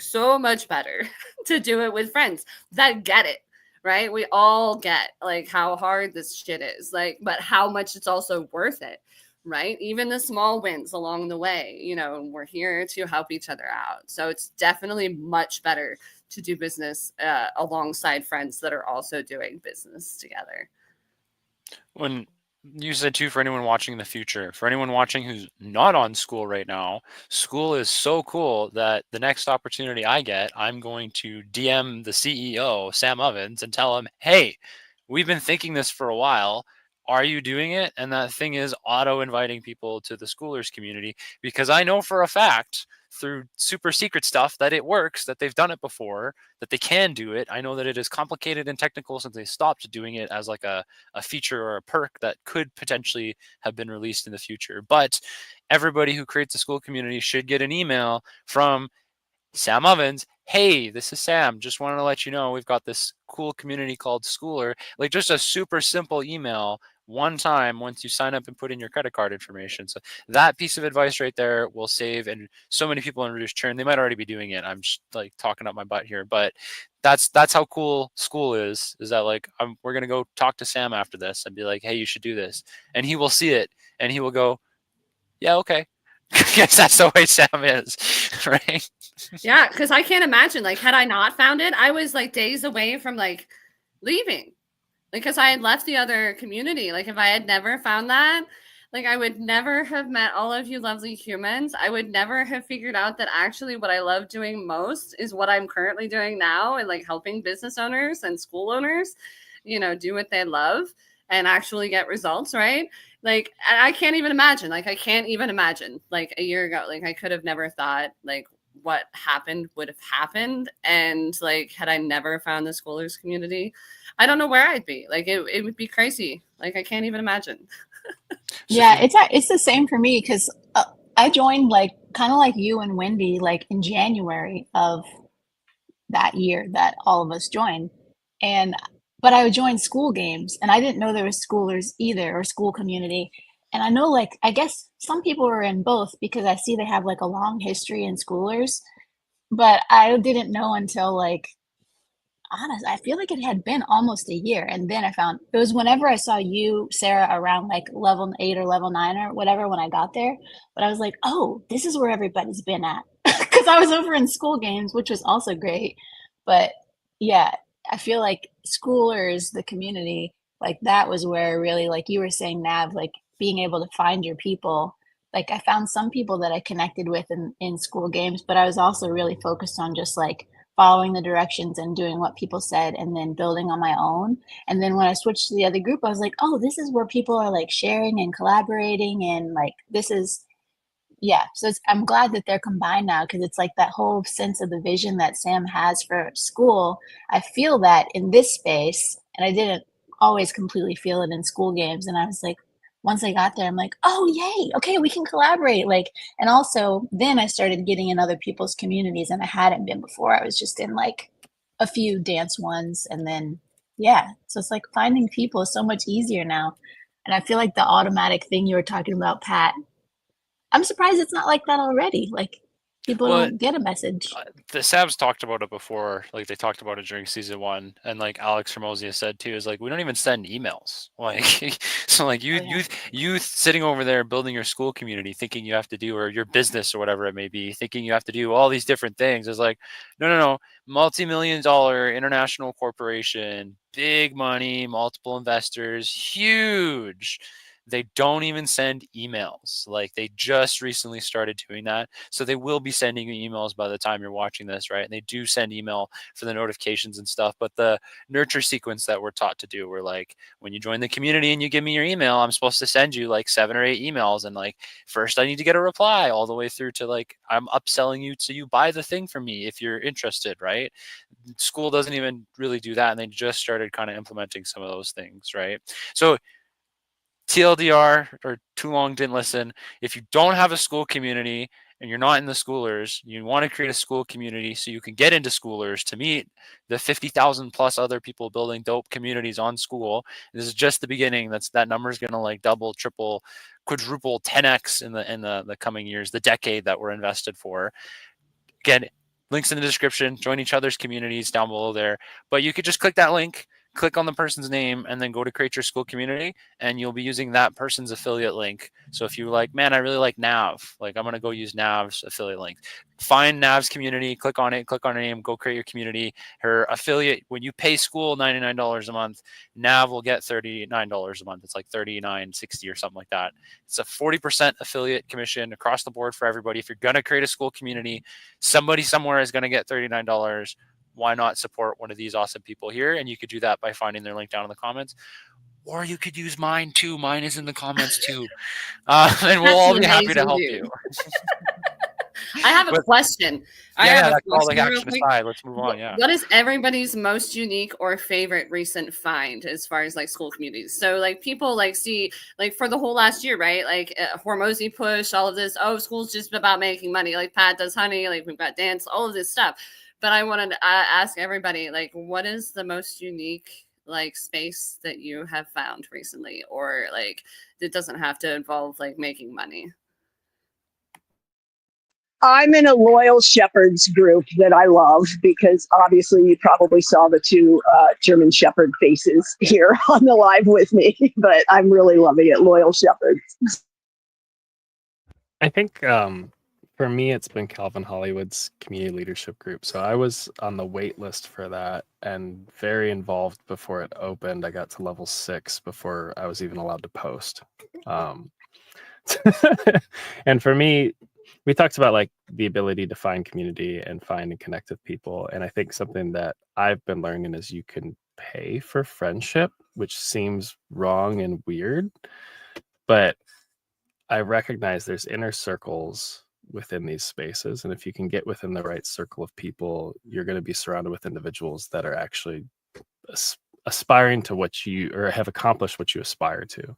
[SPEAKER 4] to do it with friends that get it, right? We all get like how hard this shit is, like, but how much it's also worth it, right? Even the small wins along the way, you know, we're here to help each other out. So it's definitely much better to do business alongside friends that are also doing business together.
[SPEAKER 1] When you said too, for anyone watching in the future, for anyone watching who's not on Skool right now, Skool is so cool that the next opportunity I get, I'm going to DM the CEO, Sam Ovens, and tell him, hey, we've been thinking this for a while. Are you doing it? And that thing is auto inviting people to the Skoolers community, because I know for a fact through super secret stuff that it works, that they've done it before, that they can do it. I know that it is complicated and technical since they stopped doing it as like a feature or a perk that could potentially have been released in the future. But everybody who creates a Skool community should get an email from Sam Ovens. Hey, this is Sam. Just wanted to let you know we've got this cool community called Skooler. Like just a super simple email one time once you sign up and put in your credit card information. So that piece of advice right there will save and so many people and reduce churn. They might already be doing it. I'm just like talking up my butt here, but that's how cool Skool is that like we're gonna go talk to Sam after this and be like, hey, you should do this, and he will see it and he will go, yeah, okay. Yes, that's the way Sam is, right?
[SPEAKER 4] Yeah, because I can't imagine, like, had I not found it, I was like days away from like leaving, because I had left the other community. Like, if I had never found that, like, I would never have met all of you lovely humans. I would never have figured out that actually what I love doing most is what I'm currently doing now, and like helping business owners and school owners, you know, do what they love and actually get results, right? Like, I can't even imagine. Like, I can't even imagine. Like a year ago, like I could have never thought like what happened would have happened. And like, had I never found the Skoolers community, I don't know where I'd be. Like, it would be crazy. Like, I can't even imagine.
[SPEAKER 5] Yeah, it's the same for me, because I joined like kind of like you and Wendy, like in January of that year that all of us joined. But I would join Skool games, and I didn't know there was Skoolers either, or Skool community. And I know, like, I guess some people were in both, because I see they have like a long history in Skoolers, but I didn't know until like, honest, I feel like it had been almost a year. And then I found it was whenever I saw you, Sarah, around like level 8 or level 9 or whatever when I got there. But I was like, oh, this is where everybody's been at. Because I was over in School Games, which was also great. But yeah, I feel like Schoolers, the community, like that was where really, like you were saying, Nav, like being able to find your people. Like I found some people that I connected with in School Games, but I was also really focused on just like following the directions and doing what people said and then building on my own. And then when I switched to the other group, I was like, oh, this is where people are like sharing and collaborating. And like, this is, yeah. So I'm glad that they're combined now because it's like that whole sense of the vision that Sam has for school. I feel that in this space, and I didn't always completely feel it in School Games. And I was like, once I got there, I'm like, oh, yay. Okay, we can collaborate. Like, and also then I started getting in other people's communities and I hadn't been before. I was just in like a few dance ones. And then, yeah. So it's like finding people is so much easier now. And I feel like the automatic thing you were talking about, Pat, I'm surprised it's not like that already. Like people don't get a message.
[SPEAKER 1] The Sabs talked about it before, like they talked about it during season 1, and like Alex Hermosia said too, is like we don't even send emails. Like so like youth sitting over there building your school community thinking you have to do, or your business or whatever it may be, thinking you have to do all these different things. Is like, no, multi-million-dollar international corporation, big money, multiple investors, huge. They don't even send emails. Like they just recently started doing that. So they will be sending you emails by the time you're watching this, right? And they do send email for the notifications and stuff. But the nurture sequence that we're taught to do, we're like, when you join the community and you give me your email, I'm supposed to send you like 7 or 8 emails. And like, first I need to get a reply all the way through to like, I'm upselling you so you buy the thing from me if you're interested, right? School doesn't even really do that. And they just started kind of implementing some of those things, right? So TLDR, or too long didn't listen. If you don't have a school community and you're not in the Schoolers, you want to create a school community so you can get into Schoolers to meet the 50,000 plus other people building dope communities on Skool. This is just the beginning. That number is going to like double, triple, quadruple, 10x in the coming years, the decade that we're invested for. Again, links in the description. Join each other's communities down below there. But you could just click that link, click on the person's name, and then go to create your school community, and you'll be using that person's affiliate link. So if you're like, man, I really like Nav, like I'm going to go use Nav's affiliate link. Find Nav's community, click on it, click on her name, go create your community. Her affiliate, when you pay Skool $99 a month, Nav will get $39 a month. It's like $39.60 or something like that. It's a 40% affiliate commission across the board for everybody. If you're going to create a school community, somebody somewhere is going to get $39. Why not support one of these awesome people here? And you could do that by finding their link down in the comments. Or you could use mine too. Mine is in the comments too. And we'll all be happy to help you.
[SPEAKER 4] I have a question.
[SPEAKER 1] That's all like action aside. Let's move on. Yeah.
[SPEAKER 4] What is everybody's most unique or favorite recent find as far as like school communities? So like people like see like for the whole last year, right? Like Hormozy push, all of this. Oh, school's just about making money. Like Pat does honey. Like we've got dance, all of this stuff. But I wanted to ask everybody, like, what is the most unique like space that you have found recently, or like it doesn't have to involve like making money?
[SPEAKER 6] I'm in a loyal shepherds group that I love because obviously you probably saw the 2 German shepherd faces here on the live with me, but I'm really loving it. Loyal shepherds.
[SPEAKER 2] I think for me, it's been Calvin Hollywood's community leadership group. So I was on the wait list for that and very involved before it opened. I got to level 6 before I was even allowed to post. And for me, we talked about like the ability to find community and find and connect with people. And I think something that I've been learning is you can pay for friendship, which seems wrong and weird. But I recognize there's inner circles within these spaces. And if you can get within the right circle of people, you're going to be surrounded with individuals that are actually aspiring to what you, or have accomplished what you aspire to.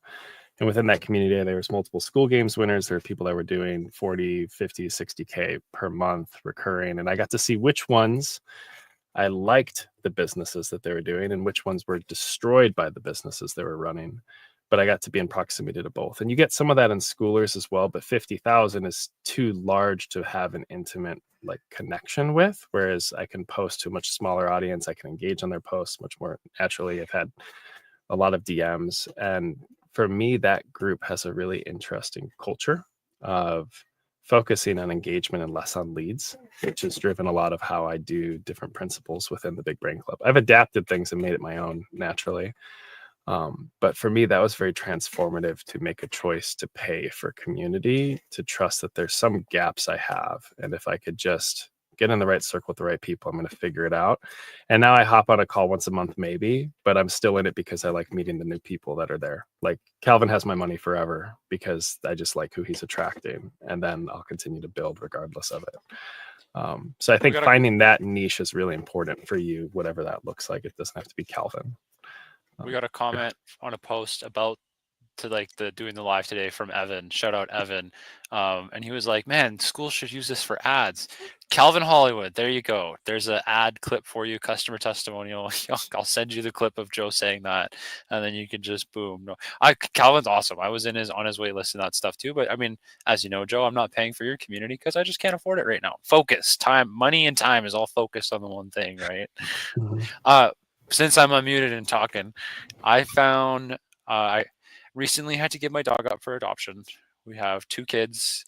[SPEAKER 2] And within that community, there was multiple School Games winners. There were people that were doing 40, 50, 60K per month recurring. And I got to see which ones I liked the businesses that they were doing and which ones were destroyed by the businesses they were running. but I got to be in proximity to both. And you get some of that in Skoolers as well, but 50,000 is too large to have an intimate like connection with, whereas I can post to a much smaller audience. I can engage on their posts much more naturally. I've had a lot of DMs, and for me, that group has a really interesting culture of focusing on engagement and less on leads, which has driven a lot of how I do different principles within the Big Brain Club. I've adapted things and made it my own naturally. But for me, that was very transformative to make a choice to pay for community, to trust that there's some gaps I have. And if I could just get in the right circle with the right people, I'm going to figure it out. And now I hop on a call once a month, maybe, but I'm still in it because I like meeting the new people that are there. Like Calvin has my money forever because I just like who he's attracting. And then I'll continue to build regardless of it. So I think finding that niche is really important for you, whatever that looks like. It doesn't have to be Calvin.
[SPEAKER 1] We got a comment on a post about to like the doing the live today from Evan. Shout out Evan. And he was like, man, Skool should use this for ads. Calvin Hollywood, there you go. There's an ad clip for you, customer testimonial. I'll send you the clip of Joe saying that, and then you can just boom. No, Calvin's awesome. I was on his wait list and that stuff too. But I mean, as you know, Joe, I'm not paying for your community because I just can't afford it right now. Focus, time, money, and time is all focused on the one thing, right? Since I'm unmuted and talking, I found I recently had to give my dog up for adoption. We have 2 kids.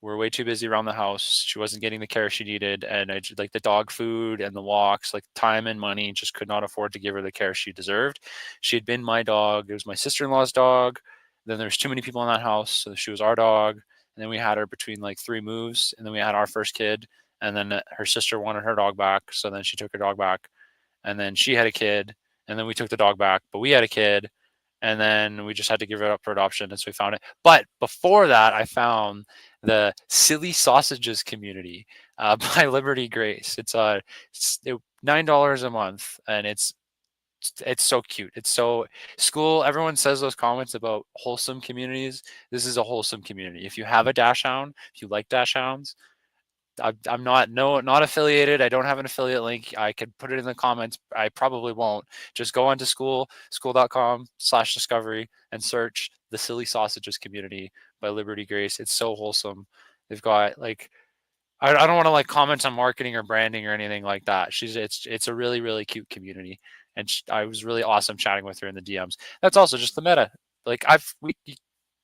[SPEAKER 1] We're way too busy around the house. She wasn't getting the care she needed, and I like the dog food and the walks, like time and money, just could not afford to give her the care she deserved. She had been my dog. It was my sister-in-law's dog. Then there's too many people in that house, so she was our dog. And then we had her between like 3 moves, and then we had our first kid. And then her sister wanted her dog back, so then she took her dog back. And then she had a kid, and then we took the dog back, but we had a kid, and then we just had to give it up for adoption, and so we found it. But before that, I found the Silly Sausages community by Liberty Grace. It's $9 a month, and it's so cute. It's so Skool. Everyone says those comments about wholesome communities. This is a wholesome community. If you have a dash hound, if you like dash hounds, I'm not affiliated. I don't have an affiliate link. I could put it in the comments. I probably won't. Just go onto skool.com/discovery and search the Silly Sausages community by Liberty Grace. It's so wholesome. They've got like, I don't want to like comment on marketing or branding or anything like that. It's a really, really cute community. And I was really awesome chatting with her in the DMs. That's also just the meta. Like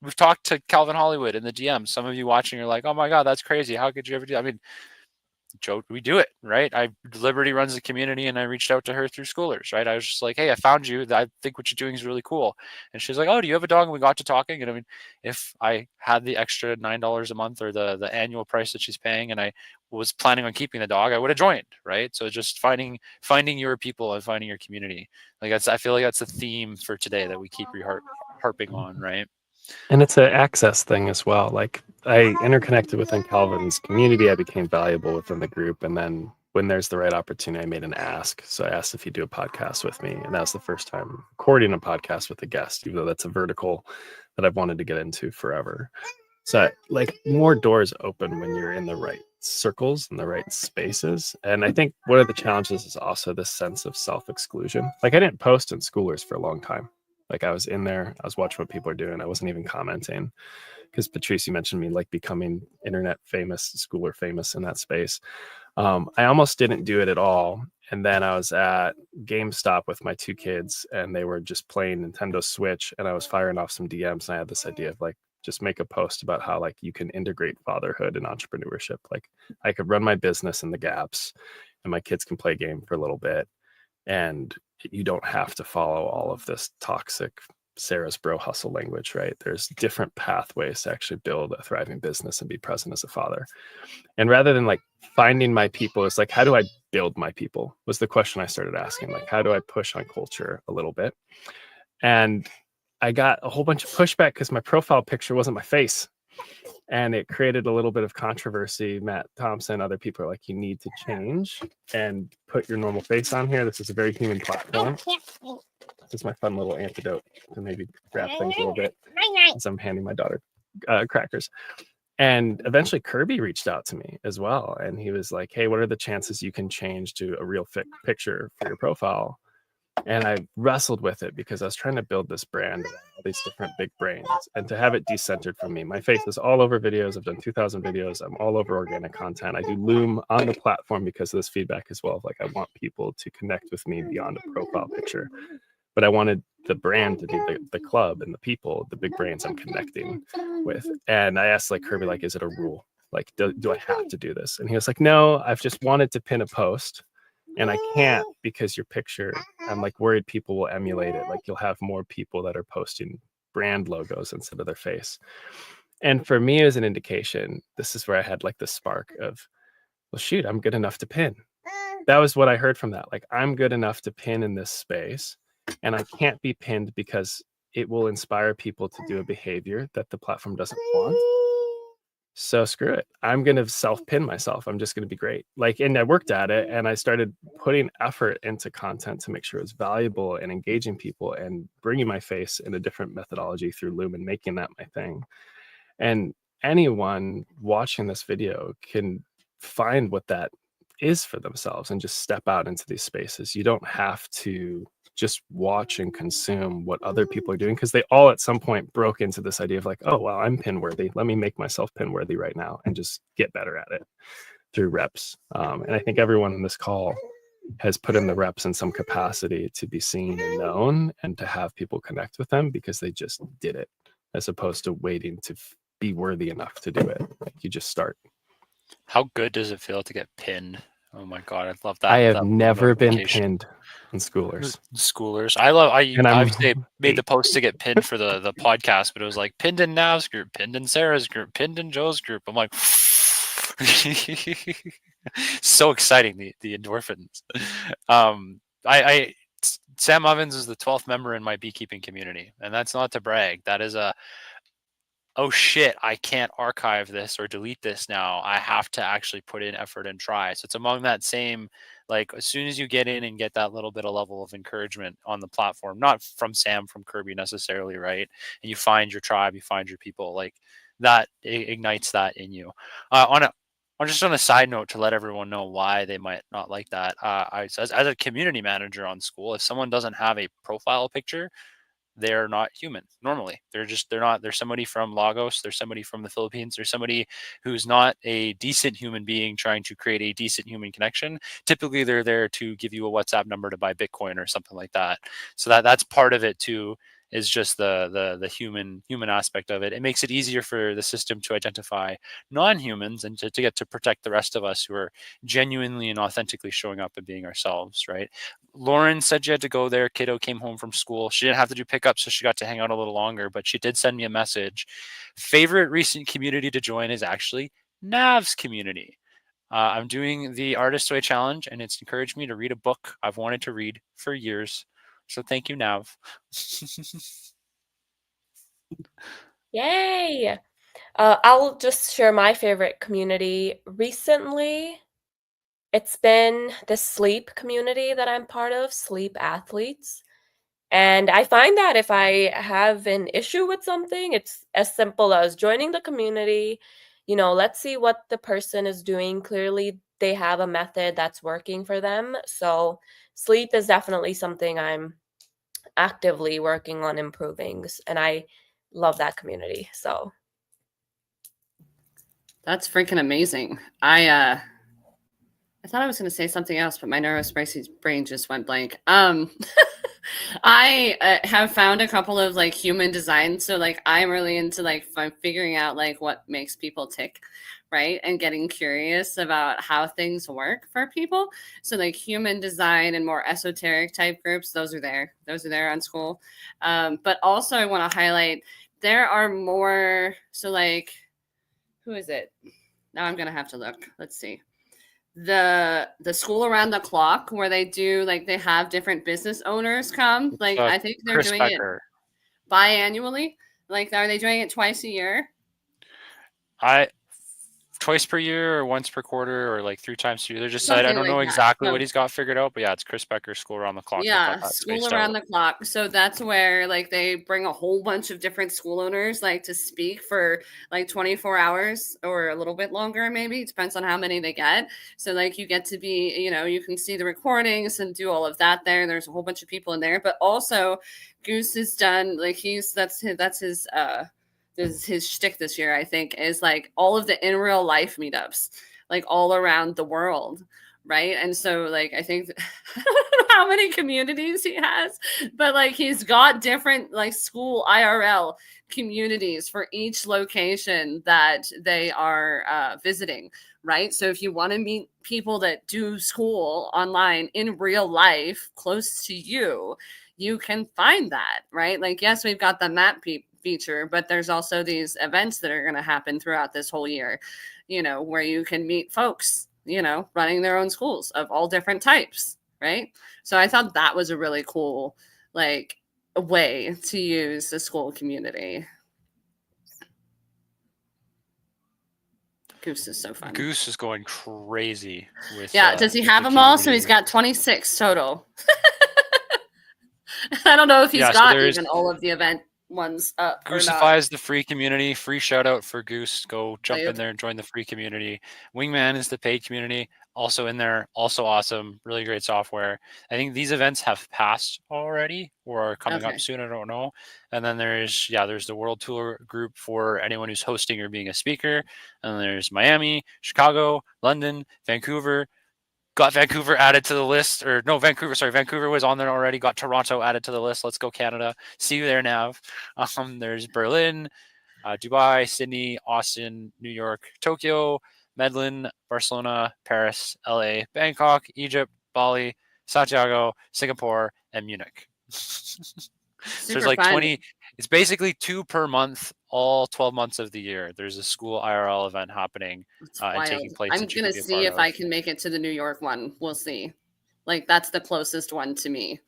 [SPEAKER 1] we've talked to Calvin Hollywood in the DMs. Some of you watching are like, oh my God, that's crazy. How could you ever do that? I mean, Joe, we do it, right? Liberty runs the community, and I reached out to her through Skoolers, right? I was just like, hey, I found you. I think what you're doing is really cool. And she's like, oh, do you have a dog? And we got to talking. And I mean, if I had the extra $9 a month or the annual price that she's paying, and I was planning on keeping the dog, I would have joined, right? So just finding your people and finding your community. Like I feel like that's the theme for today that we keep harping on, right?
[SPEAKER 2] And it's an access thing as well. Like I interconnected within Calvin's community. I became valuable within the group. And then when there's the right opportunity, I made an ask. So I asked if he'd do a podcast with me. And that was the first time recording a podcast with a guest, even though that's a vertical that I've wanted to get into forever. So like more doors open when you're in the right circles and the right spaces. And I think one of the challenges is also this sense of self-exclusion. Like I didn't post in Skoolers for a long time. Like I was in there, I was watching what people are doing. I wasn't even commenting because Patrice, you mentioned me like becoming internet famous, Skooler famous in that space. I almost didn't do it at all. And then I was at GameStop with my 2 kids, and they were just playing Nintendo Switch, and I was firing off some DMs, and I had this idea of like, just make a post about how like you can integrate fatherhood and entrepreneurship. Like I could run my business in the gaps, and my kids can play a game for a little bit, and you don't have to follow all of this toxic Sarah's bro hustle language, right? There's different pathways to actually build a thriving business and be present as a father. And rather than like finding my people, it's like, how do I build my people was the question I started asking. Like, how do I push on culture a little bit? And I got a whole bunch of pushback because my profile picture wasn't my face. And it created a little bit of controversy. Matt Thompson, other people are like, you need to change and put your normal face on here. This is a very human platform. This is my fun little antidote to maybe wrap things a little bit as I'm handing my daughter crackers. And eventually Kirby reached out to me as well. And he was like, hey, what are the chances you can change to a real picture for your profile? And I wrestled with it because I was trying to build this brand around all these different big brains, and to have it decentered from me. My face is all over videos. I've done 2,000 videos. I'm all over organic content. I do Loom on the platform because of this feedback as well. Like, I want people to connect with me beyond a profile picture, but I wanted the brand to be the club and the people, the big brains I'm connecting with. And I asked like Kirby, like, is it a rule? Like, do I have to do this? And he was like, no, I've just wanted to pin a post. And I can't because your picture, I'm like worried people will emulate it. Like, you'll have more people that are posting brand logos instead of their face. And for me, as an indication, this is where I had like the spark of, well, shoot, I'm good enough to pin. That was what I heard from that. Like, I'm good enough to pin in this space, and I can't be pinned because it will inspire people to do a behavior that the platform doesn't want. So screw it. I'm going to self-pin myself. I'm just going to be great. Like, and I worked at it, and I started putting effort into content to make sure it was valuable and engaging people, and bringing my face in a different methodology through Loom and making that my thing. And anyone watching this video can find what that is for themselves and just step out into these spaces. You don't have to just watch and consume what other people are doing, because they all at some point broke into this idea of like, oh, well, I'm pin worthy. Let me make myself pin worthy right now and just get better at it through reps. And I think everyone in this call has put in the reps in some capacity to be seen and known, and to have people connect with them because they just did it, as opposed to waiting to be worthy enough to do it. Like, you just start.
[SPEAKER 1] How good does it feel to get pinned? Oh my god, I love that.
[SPEAKER 2] I have
[SPEAKER 1] that
[SPEAKER 2] never been
[SPEAKER 1] notification.
[SPEAKER 2] pinned in Schoolers.
[SPEAKER 1] Schoolers. I
[SPEAKER 2] And I'm
[SPEAKER 1] obviously made the post to get pinned for the podcast, but it was like pinned in Nav's group, pinned in Sarah's group, pinned in Joe's group. I'm like, so exciting, the endorphins. Sam Ovens is the 12th member in my beekeeping community, and that's not to brag. That is a, oh shit, I can't archive this or delete this now. I have to actually put in effort and try. So it's among that same, like, as soon as you get in and get that little bit of level of encouragement on the platform, not from Sam, from Kirby necessarily, right? And you find your tribe, you find your people, like that ignites that in you. On just on a side note, to let everyone know why they might not like that, as a community manager on Skool, if someone doesn't have a profile picture, they're not human normally. They're not, there's somebody from Lagos, there's somebody from the Philippines, there's somebody who's not a decent human being trying to create a decent human connection. Typically they're there to give you a WhatsApp number to buy Bitcoin or something like that. So that's part of it too, is just the human aspect of it. It makes it easier for the system to identify non-humans and to get to protect the rest of us who are genuinely and authentically showing up and being ourselves, right? Lauren said you had to go there. Kiddo came home from school. She didn't have to do pickups, so she got to hang out a little longer, but she did send me a message. Favorite recent community to join is actually Nav's community. I'm doing the Artist Way Challenge, and it's encouraged me to read a book I've wanted to read for years. So thank you, Nav.
[SPEAKER 3] Yay! I'll just share my favorite community. Recently, it's been the sleep community that I'm part of, Sleep Athletes. And I find that if I have an issue with something, it's as simple as joining the community. Let's see what the person is doing. Clearly, they have a method that's working for them. So sleep is definitely something I'm actively working on improving. And I love that community. So
[SPEAKER 4] that's freaking amazing. I thought I was going to say something else, but my neurospicy brain just went blank. I have found a couple of like human design. So like I'm really into like figuring out like what makes people tick, right? And getting curious about how things work for people. So like human design and more esoteric type groups, those are there on Skool. But also I want to highlight, there are more. So like, who is it? Now I'm going to have to look. Let's see. The Skool Around the Clock, where they do like, they have different business owners come. Like I think they're
[SPEAKER 1] Chris
[SPEAKER 4] doing
[SPEAKER 1] Becker.
[SPEAKER 4] it biannually. Like, are they doing it twice a year?
[SPEAKER 1] twice per year or once per quarter or like 3 times a year. They're just I
[SPEAKER 4] Something
[SPEAKER 1] don't know
[SPEAKER 4] like that.
[SPEAKER 1] exactly
[SPEAKER 4] So-
[SPEAKER 1] what he's got figured out, but yeah, it's Chris Becker's School Around the Clock. They've
[SPEAKER 4] Yeah,
[SPEAKER 1] got that
[SPEAKER 4] School
[SPEAKER 1] spaced
[SPEAKER 4] Around
[SPEAKER 1] out.
[SPEAKER 4] the Clock. So that's where like they bring a whole bunch of different school owners like to speak for like 24 hours or a little bit longer, maybe. It depends on how many they get. So like you get to be, you know, you can see the recordings and do all of that there. There's a whole bunch of people in there, but also Goose has done like that's his shtick this year, I think, is like all of the in real life meetups, like all around the world. Right. And so, like, I think I don't know how many communities he has, but like he's got different like school IRL communities for each location that they are visiting. Right. So if you want to meet people that do school online in real life close to you, you can find that. Right. Like, yes, we've got the map feature, but there's also these events that are going to happen throughout this whole year, you know, where you can meet folks, you know, running their own schools of all different types, right? So I thought that was a really cool, like, a way to use the school community. Goose is so fun.
[SPEAKER 1] Goose is going crazy with.
[SPEAKER 4] Yeah, does he
[SPEAKER 1] with
[SPEAKER 4] have
[SPEAKER 1] the
[SPEAKER 4] them all? So
[SPEAKER 1] community.
[SPEAKER 4] he's got 26 total. I don't know if he's
[SPEAKER 1] Yeah, so
[SPEAKER 4] got
[SPEAKER 1] there's-
[SPEAKER 4] even all of the event ones up or not.
[SPEAKER 1] Goosify is the free community. Free shout out for Goose. Go jump
[SPEAKER 4] Yep.
[SPEAKER 1] in there and join the free community. Wingman is the paid community. Also in there. Also awesome. Really great software. I think these events have passed already or are coming
[SPEAKER 4] Okay.
[SPEAKER 1] up soon. I don't know. And then there's the World Tour group for anyone who's hosting or being a speaker. And then there's Miami, Chicago, London, Vancouver. Got Vancouver added to the list, or no, Vancouver was on there already. Got Toronto added to the list. Let's go Canada. See you there, Nav. There's Berlin, Dubai, Sydney, Austin, New York, Tokyo, Medellin, Barcelona, Paris, LA, Bangkok, Egypt, Bali, Santiago, Singapore, and Munich. So there's like
[SPEAKER 4] fun.
[SPEAKER 1] 20. It's basically 2 per month, all 12 months of the year. There's a school IRL event happening and taking
[SPEAKER 4] Wild.
[SPEAKER 1] place.
[SPEAKER 4] I'm
[SPEAKER 1] that you
[SPEAKER 4] gonna
[SPEAKER 1] can be a
[SPEAKER 4] see
[SPEAKER 1] part
[SPEAKER 4] if
[SPEAKER 1] of.
[SPEAKER 4] I can make it to the New York one. We'll see. Like that's the closest one to me.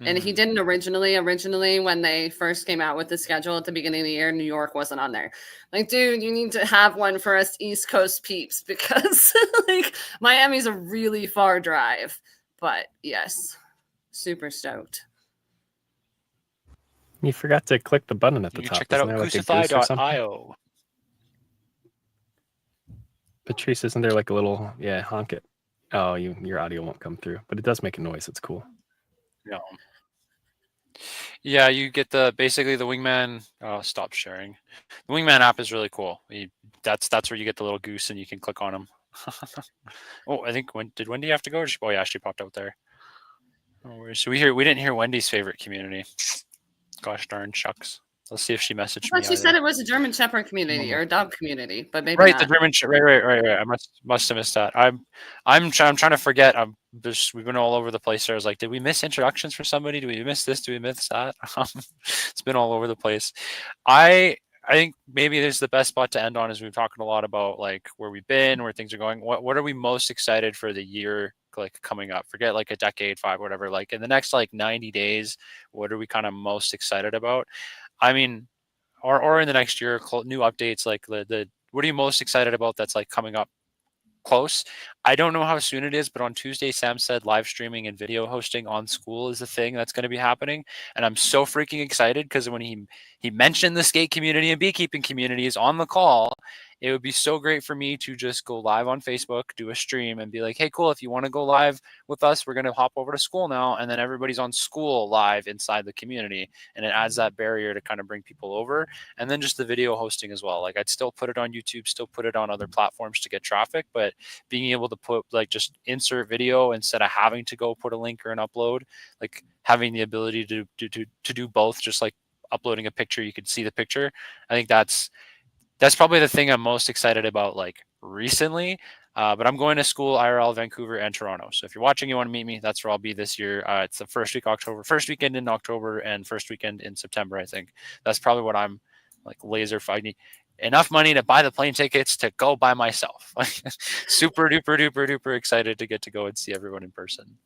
[SPEAKER 4] And he
[SPEAKER 1] Mhm.
[SPEAKER 4] didn't originally when they first came out with the schedule at the beginning of the year, New York wasn't on there. Like, dude, you need to have one for us East Coast peeps because like Miami's a really far drive. But yes, super stoked.
[SPEAKER 2] You forgot to click the button at the
[SPEAKER 1] You can
[SPEAKER 2] top.
[SPEAKER 1] check that
[SPEAKER 2] Isn't
[SPEAKER 1] out.
[SPEAKER 2] there like a goose or something?
[SPEAKER 1] Goosify.io.
[SPEAKER 2] Patrice, isn't there like a little honk it? Oh, your audio won't come through, but it does make a noise. It's cool.
[SPEAKER 1] No. Yeah, you get basically the Wingman. Oh, stop sharing. The Wingman app is really cool. That's where you get the little goose and you can click on him. Oh, I think did Wendy have to go? Oh yeah, she popped out there. Oh, so we didn't hear Wendy's favorite community. Gosh darn shucks. Let's see if she messaged
[SPEAKER 4] I
[SPEAKER 1] me.
[SPEAKER 4] thought she said it was a German Shepherd community or a dog community, but maybe
[SPEAKER 1] Right,
[SPEAKER 4] not.
[SPEAKER 1] the German right. I must have missed that. I'm trying to forget. We've been all over the place. There. I was like, did we miss introductions for somebody? Do we miss this? Do we miss that? It's been all over the place. I think maybe this is the best spot to end on, is we've talked a lot about like where we've been, where things are going. What are we most excited for the year like coming up? Forget like a decade, 5, whatever. Like in the next like 90 days, what are we kind of most excited about? I mean, or in the next year, new updates, like the what are you most excited about that's like coming up close? I don't know how soon it is, but on Tuesday, Sam said live streaming and video hosting on Skool is the thing that's going to be happening. And I'm so freaking excited because when he mentioned the skate community and beekeeping communities on the call, it would be so great for me to just go live on Facebook, do a stream and be like, hey, cool, if you want to go live with us, we're going to hop over to Skool now. And then everybody's on Skool live inside the community. And it adds that barrier to kind of bring people over. And then just the video hosting as well. Like I'd still put it on YouTube, still put it on other platforms to get traffic, but being able to put like just insert video instead of having to go put a link or an upload, like having the ability to do both, just like uploading a picture, you could see the picture. I think that's probably the thing I'm most excited about like recently. But I'm going to Skool IRL Vancouver and Toronto. So if you're watching, you want to meet me, that's where I'll be this year. It's the first weekend in October and first weekend in September. I think that's probably what I'm like laser fighting. Enough money to buy the plane tickets to go by myself. Super duper excited to get to go and see everyone in person.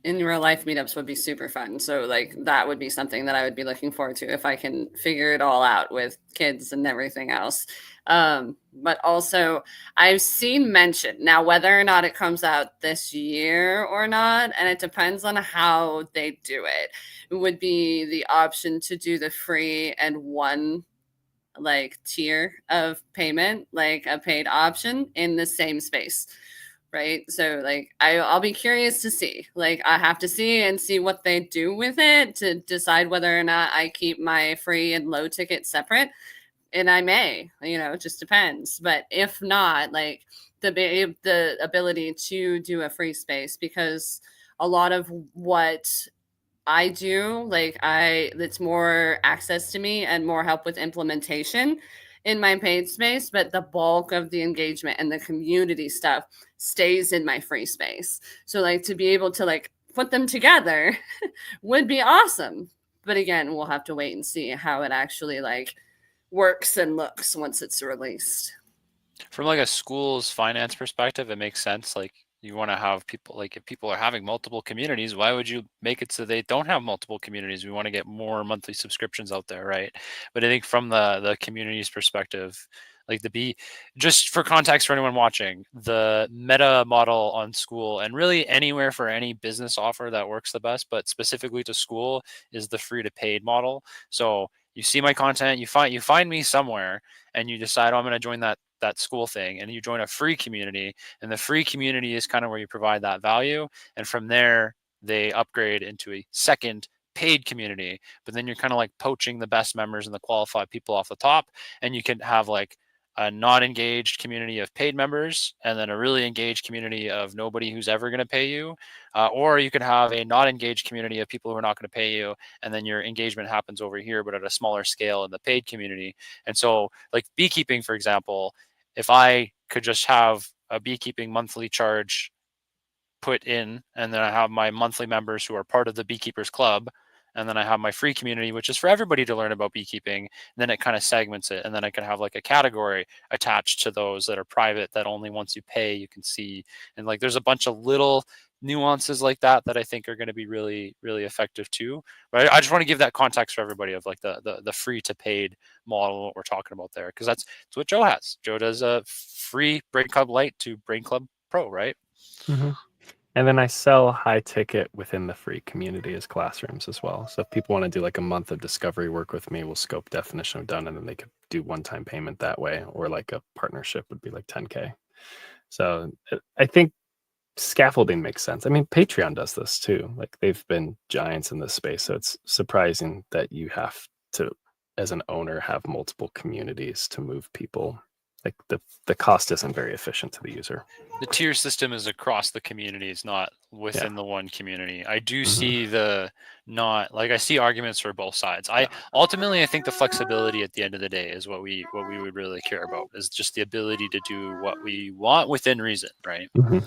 [SPEAKER 4] in real life meetups would be super fun. So like that would be something that I would be looking forward to if I can figure it all out with kids and everything else. But also I've seen mention now, whether or not it comes out this year or not, and it depends on how they do it, would be the option to do the free and one like tier of payment, like a paid option in the same space. Right. So like I'll be curious to see. Like I have to see what they do with it to decide whether or not I keep my free and low ticket separate. And I may, it just depends. But if not, like the ability to do a free space, because a lot of what I do, like it's more access to me and more help with implementation in my paid space, but the bulk of the engagement and the community stuff stays in my free space. So like to be able to like put them together would be awesome. But again, we'll have to wait and see how it actually like works and looks once it's released.
[SPEAKER 1] From like a school's finance perspective, it makes sense. Like you want to have people, like if people are having multiple communities, why would you make it so they don't have multiple communities? We want to get more monthly subscriptions out there, right? But I think from the community's perspective, like just for context for anyone watching, the meta model on Skool and really anywhere for any business offer that works the best, but specifically to Skool, is the free to paid model. So you see my content, you find me somewhere, and you decide, oh, I'm going to join that Skool thing, and you join a free community, and the free community is kind of where you provide that value, and from there they upgrade into a second paid community. But then you're kind of like poaching the best members and the qualified people off the top, and you can have like a not engaged community of paid members, and then a really engaged community of nobody who's ever going to pay you, or you can have a not engaged community of people who are not going to pay you, and then your engagement happens over here but at a smaller scale in the paid community. And so like beekeeping, for example, if I could just have a beekeeping monthly charge put in, and then I have my monthly members who are part of the Beekeepers Club, and then I have my free community, which is for everybody to learn about beekeeping, and then it kind of segments it, and then I can have like a category attached to those that are private that only once you pay you can see. And like there's a bunch of little nuances like that I think are going to be really, really effective too. But I just want to give that context for everybody of like the free to paid model, what we're talking about there, because that's what Joe has. Joe does a free Brain Club Lite to Brain Club Pro, right?
[SPEAKER 2] Mm-hmm. And then I sell high ticket within the free community as classrooms as well. So if people want to do like a month of discovery work with me, we'll scope definition of done, and then they could do one-time payment that way, or like a partnership would be like 10K. So I think scaffolding makes sense. I mean, Patreon does this too. Like they've been giants in this space. So it's surprising that you have to, as an owner, have multiple communities to move people. Like the cost isn't very efficient to the user.
[SPEAKER 1] The tier system is across the communities, not within the one community. I do see I see arguments for both sides. I think the flexibility at the end of the day is what we would really care about, is just the ability to do what we want within reason, right?
[SPEAKER 2] Mm-hmm.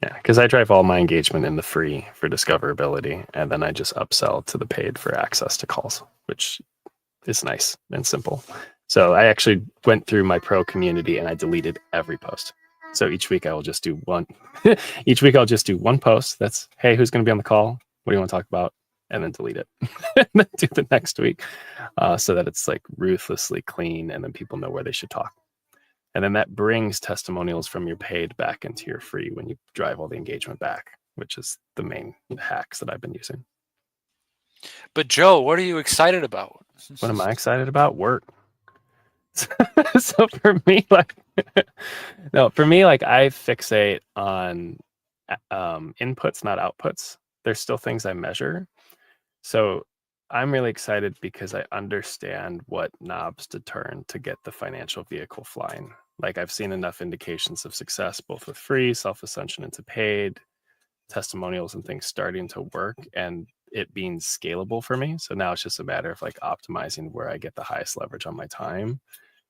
[SPEAKER 2] Yeah, because I drive all my engagement in the free for discoverability, and then I just upsell to the paid for access to calls, which is nice and simple. So I actually went through my pro community and I deleted every post. So each week I will just do one. Each week I'll just do one post. That's, hey, who's going to be on the call? What do you want to talk about? And then delete it. And then do the next week, so that it's like ruthlessly clean, and then people know where they should talk. And then that brings testimonials from your paid back into your free when you drive all the engagement back, which is the main hacks that I've been using.
[SPEAKER 1] But Joe, what are you excited about?
[SPEAKER 2] What am I excited about? Work. So for me, like, I fixate on inputs, not outputs. There's still things I measure. So I'm really excited because I understand what knobs to turn to get the financial vehicle flying. Like I've seen enough indications of success, both with free, self-ascension into paid, testimonials and things starting to work, and it being scalable for me. So now it's just a matter of like optimizing where I get the highest leverage on my time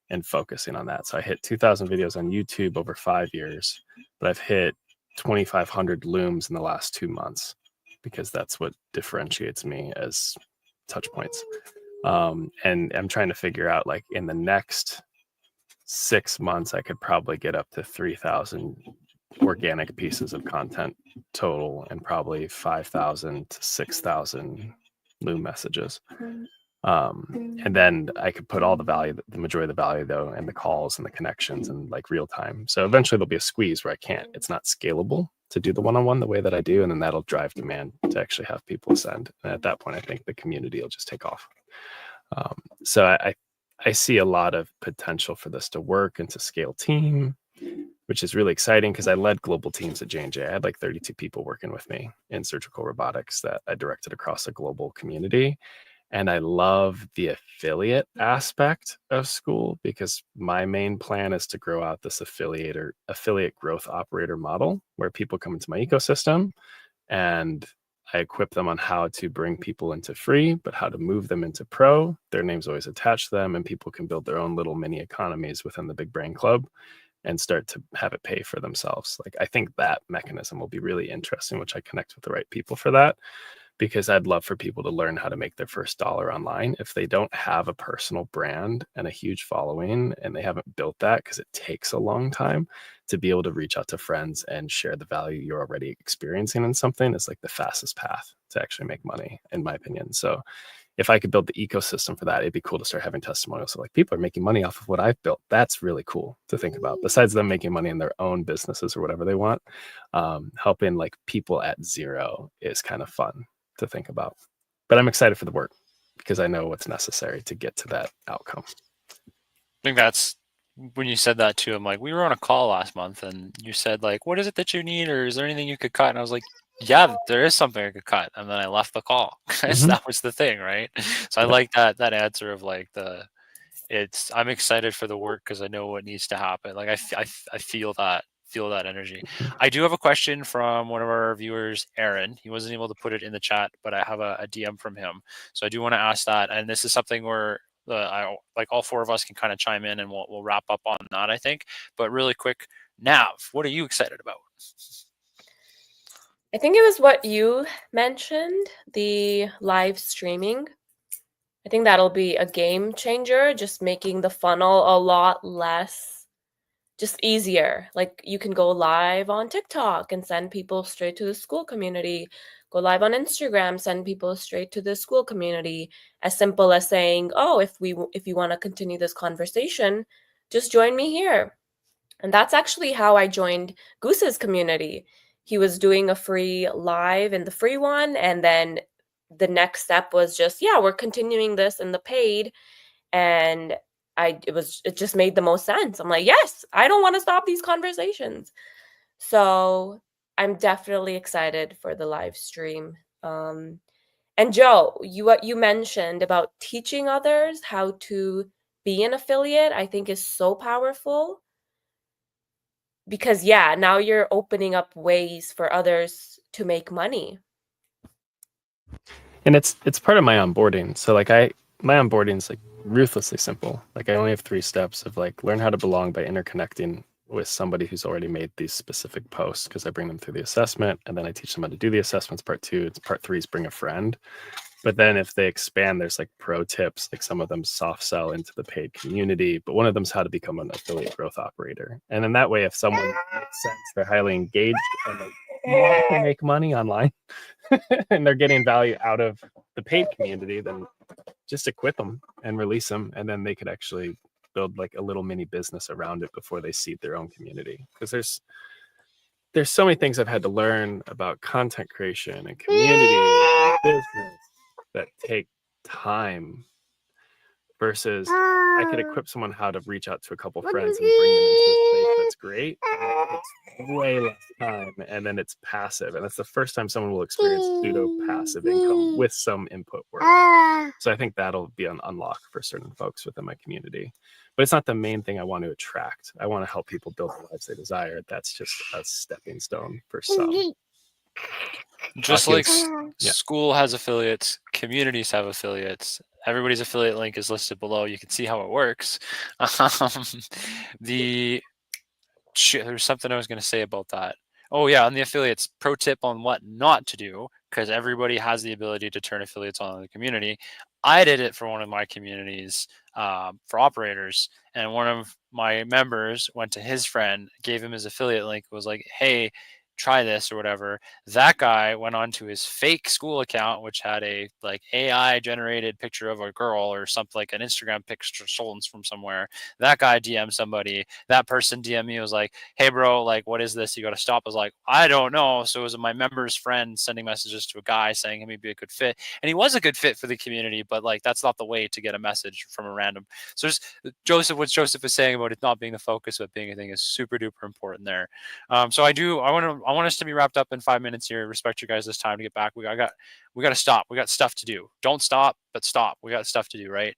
[SPEAKER 2] and focusing on that. So I hit 2,000 videos on YouTube over 5 years, but I've hit 2,500 looms in the last 2 months, because that's what differentiates me as touch points. And I'm trying to figure out, like, in the next 6 months, I could probably get up to 3,000 organic pieces of content total, and probably 5,000 to 6,000 Loom messages. And then I could put all the value, the majority of the value though, and the calls and the connections and like real time. So eventually there'll be a squeeze where it's not scalable to do the one-on-one the way that I do. And then that'll drive demand to actually have people send. And at that point, I think the community will just take off. So I see a lot of potential for this to work and to scale team, which is really exciting because I led global teams at J&J. I had like 32 people working with me in surgical robotics that I directed across a global community. And I love the affiliate aspect of Skool because my main plan is to grow out this affiliate growth operator model where people come into my ecosystem and I equip them on how to bring people into free, but how to move them into pro. Their name's always attached to them, and people can build their own little mini economies within the Big Brain Club and start to have it pay for themselves. Like, I think that mechanism will be really interesting, which I connect with the right people for that, because I'd love for people to learn how to make their first dollar online. If they don't have a personal brand and a huge following and they haven't built that, because it takes a long time to be able to reach out to friends and share the value you're already experiencing in something, is like the fastest path to actually make money, in my opinion. So if I could build the ecosystem for that, it'd be cool to start having testimonials. So like, people are making money off of what I've built. That's really cool to think about. Besides them making money in their own businesses or whatever they want, helping like people at zero is kind of fun to think about. But I'm excited for the work because I know what's necessary to get to that outcome.
[SPEAKER 1] I think that's when you said that too. I'm like, we were on a call last month and you said like, what is it that you need? Or is there anything you could cut? And I was like, yeah, there is something I could cut. And then I left the call because that was the thing. Right. So I like that answer of like I'm excited for the work because I know what needs to happen. Like I feel that energy. I do have a question from one of our viewers, Aaron. He wasn't able to put it in the chat, but I have a DM from him. So I do want to ask that. And this is something where like all four of us can kind of chime in and we'll wrap up on that, I think. But really quick, Nav, what are you excited about?
[SPEAKER 3] I think it was what you mentioned, the live streaming. I think that'll be a game changer, just making the funnel a lot less, just easier. Like, you can go live on TikTok and send people straight to the Skool community, go live on Instagram, send people straight to the Skool community. As simple as saying, oh, if you want to continue this conversation, just join me here. And that's actually how I joined Goose's community. He was doing a free live in the free one, and then the next step was just, yeah, we're continuing this in the paid. And it just made the most sense. I'm like, yes, I don't want to stop these conversations. So I'm definitely excited for the live stream. And Joe, what you mentioned about teaching others how to be an affiliate, I think is so powerful. Because yeah, now you're opening up ways for others to make money.
[SPEAKER 2] And it's part of my onboarding. So like my onboarding is like ruthlessly simple. Like, I only have 3 steps of like, learn how to belong by interconnecting with somebody who's already made these specific posts, because I bring them through the assessment and then I teach them how to do the assessments. Part 2, part 3 is bring a friend. But then if they expand, there's like pro tips, like some of them soft sell into the paid community, but one of them is how to become an affiliate growth operator. And in that way, if someone makes sense, they're highly engaged and they want to make money online and they're getting value out of the paid community, then just equip them and release them. And then they could actually build like a little mini business around it before they seed their own community. Because there's so many things I've had to learn about content creation and community and business that take time, versus I could equip someone how to reach out to a couple friends and bring them into a space that's great. And it takes way less time, and then it's passive. And that's the first time someone will experience pseudo passive income with some input work. So I think that'll be an unlock for certain folks within my community. But it's not the main thing I want to attract. I want to help people build the lives they desire. That's just a stepping stone for some.
[SPEAKER 1] Just like Skool has affiliates, communities have affiliates. Everybody's affiliate link is listed below. You can see how it works. There's something I was going to say about that. Oh yeah, on the affiliates, pro tip on what not to do, because everybody has the ability to turn affiliates on in the community. I did it for one of my communities for operators, and one of my members went to his friend, gave him his affiliate link, was like, hey, try this or whatever. That guy went on to his fake Skool account, which had a like AI generated picture of a girl or something, like an Instagram picture stolen from somewhere. That guy DM'd somebody. That person DM'd me, was like, hey bro, like what is this? You got to stop. I was like, I don't know. So it was my member's friend sending messages to a guy saying he may be a good fit. And he was a good fit for the community, but like that's not the way to get a message from a random. So there's what Joseph is saying about it not being the focus, but being a thing is super duper important there. So I want us to be wrapped up in 5 minutes here. Respect you guys this time to get back. We got to stop. We got stuff to do. Don't stop, but stop. We got stuff to do, right?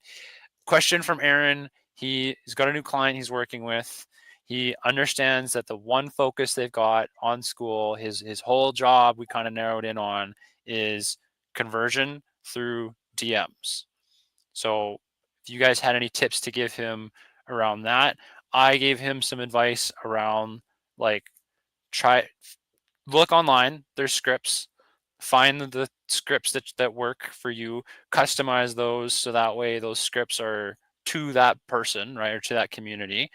[SPEAKER 1] Question from Aaron. He's got a new client he's working with. He understands that the one focus they've got on Skool, his whole job, we kind of narrowed in on, is conversion through DMs. So if you guys had any tips to give him around that, I gave him some advice around like look online, there's scripts, find the scripts that work for you, customize those so that way those scripts are to that person, right, or to that community,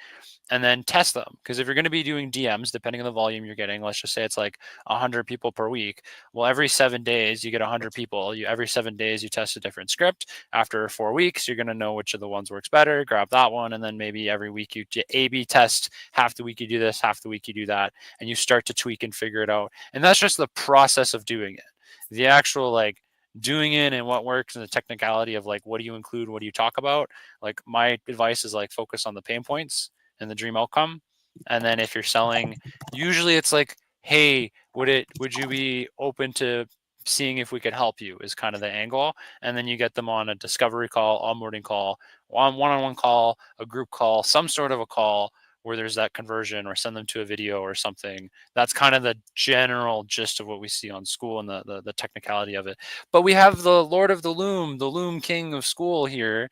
[SPEAKER 1] and then test them. Because if you're going to be doing DMs, depending on the volume you're getting, let's just say it's like 100 people per week. Well, every 7 days you get 100 people. Every 7 days you test a different script. After 4 weeks, you're going to know which of the ones works better. Grab that one, and then maybe every week you A/B test. Half the week you do this, half the week you do that, and you start to tweak and figure it out. And that's just the process of doing it. The actual like doing it and what works and the technicality of like what do you include, what do you talk about, like my advice is like focus on the pain points and the dream outcome. And then if you're selling, usually it's like, hey, would you be open to seeing if we could help you, is kind of the angle. And then you get them on a discovery call, onboarding call, one-on-one call, a group call, some sort of a call where there's that conversion, or send them to a video or something. That's kind of the general gist of what we see on Skool and the technicality of it. But we have the Lord of the Loom King of Skool here.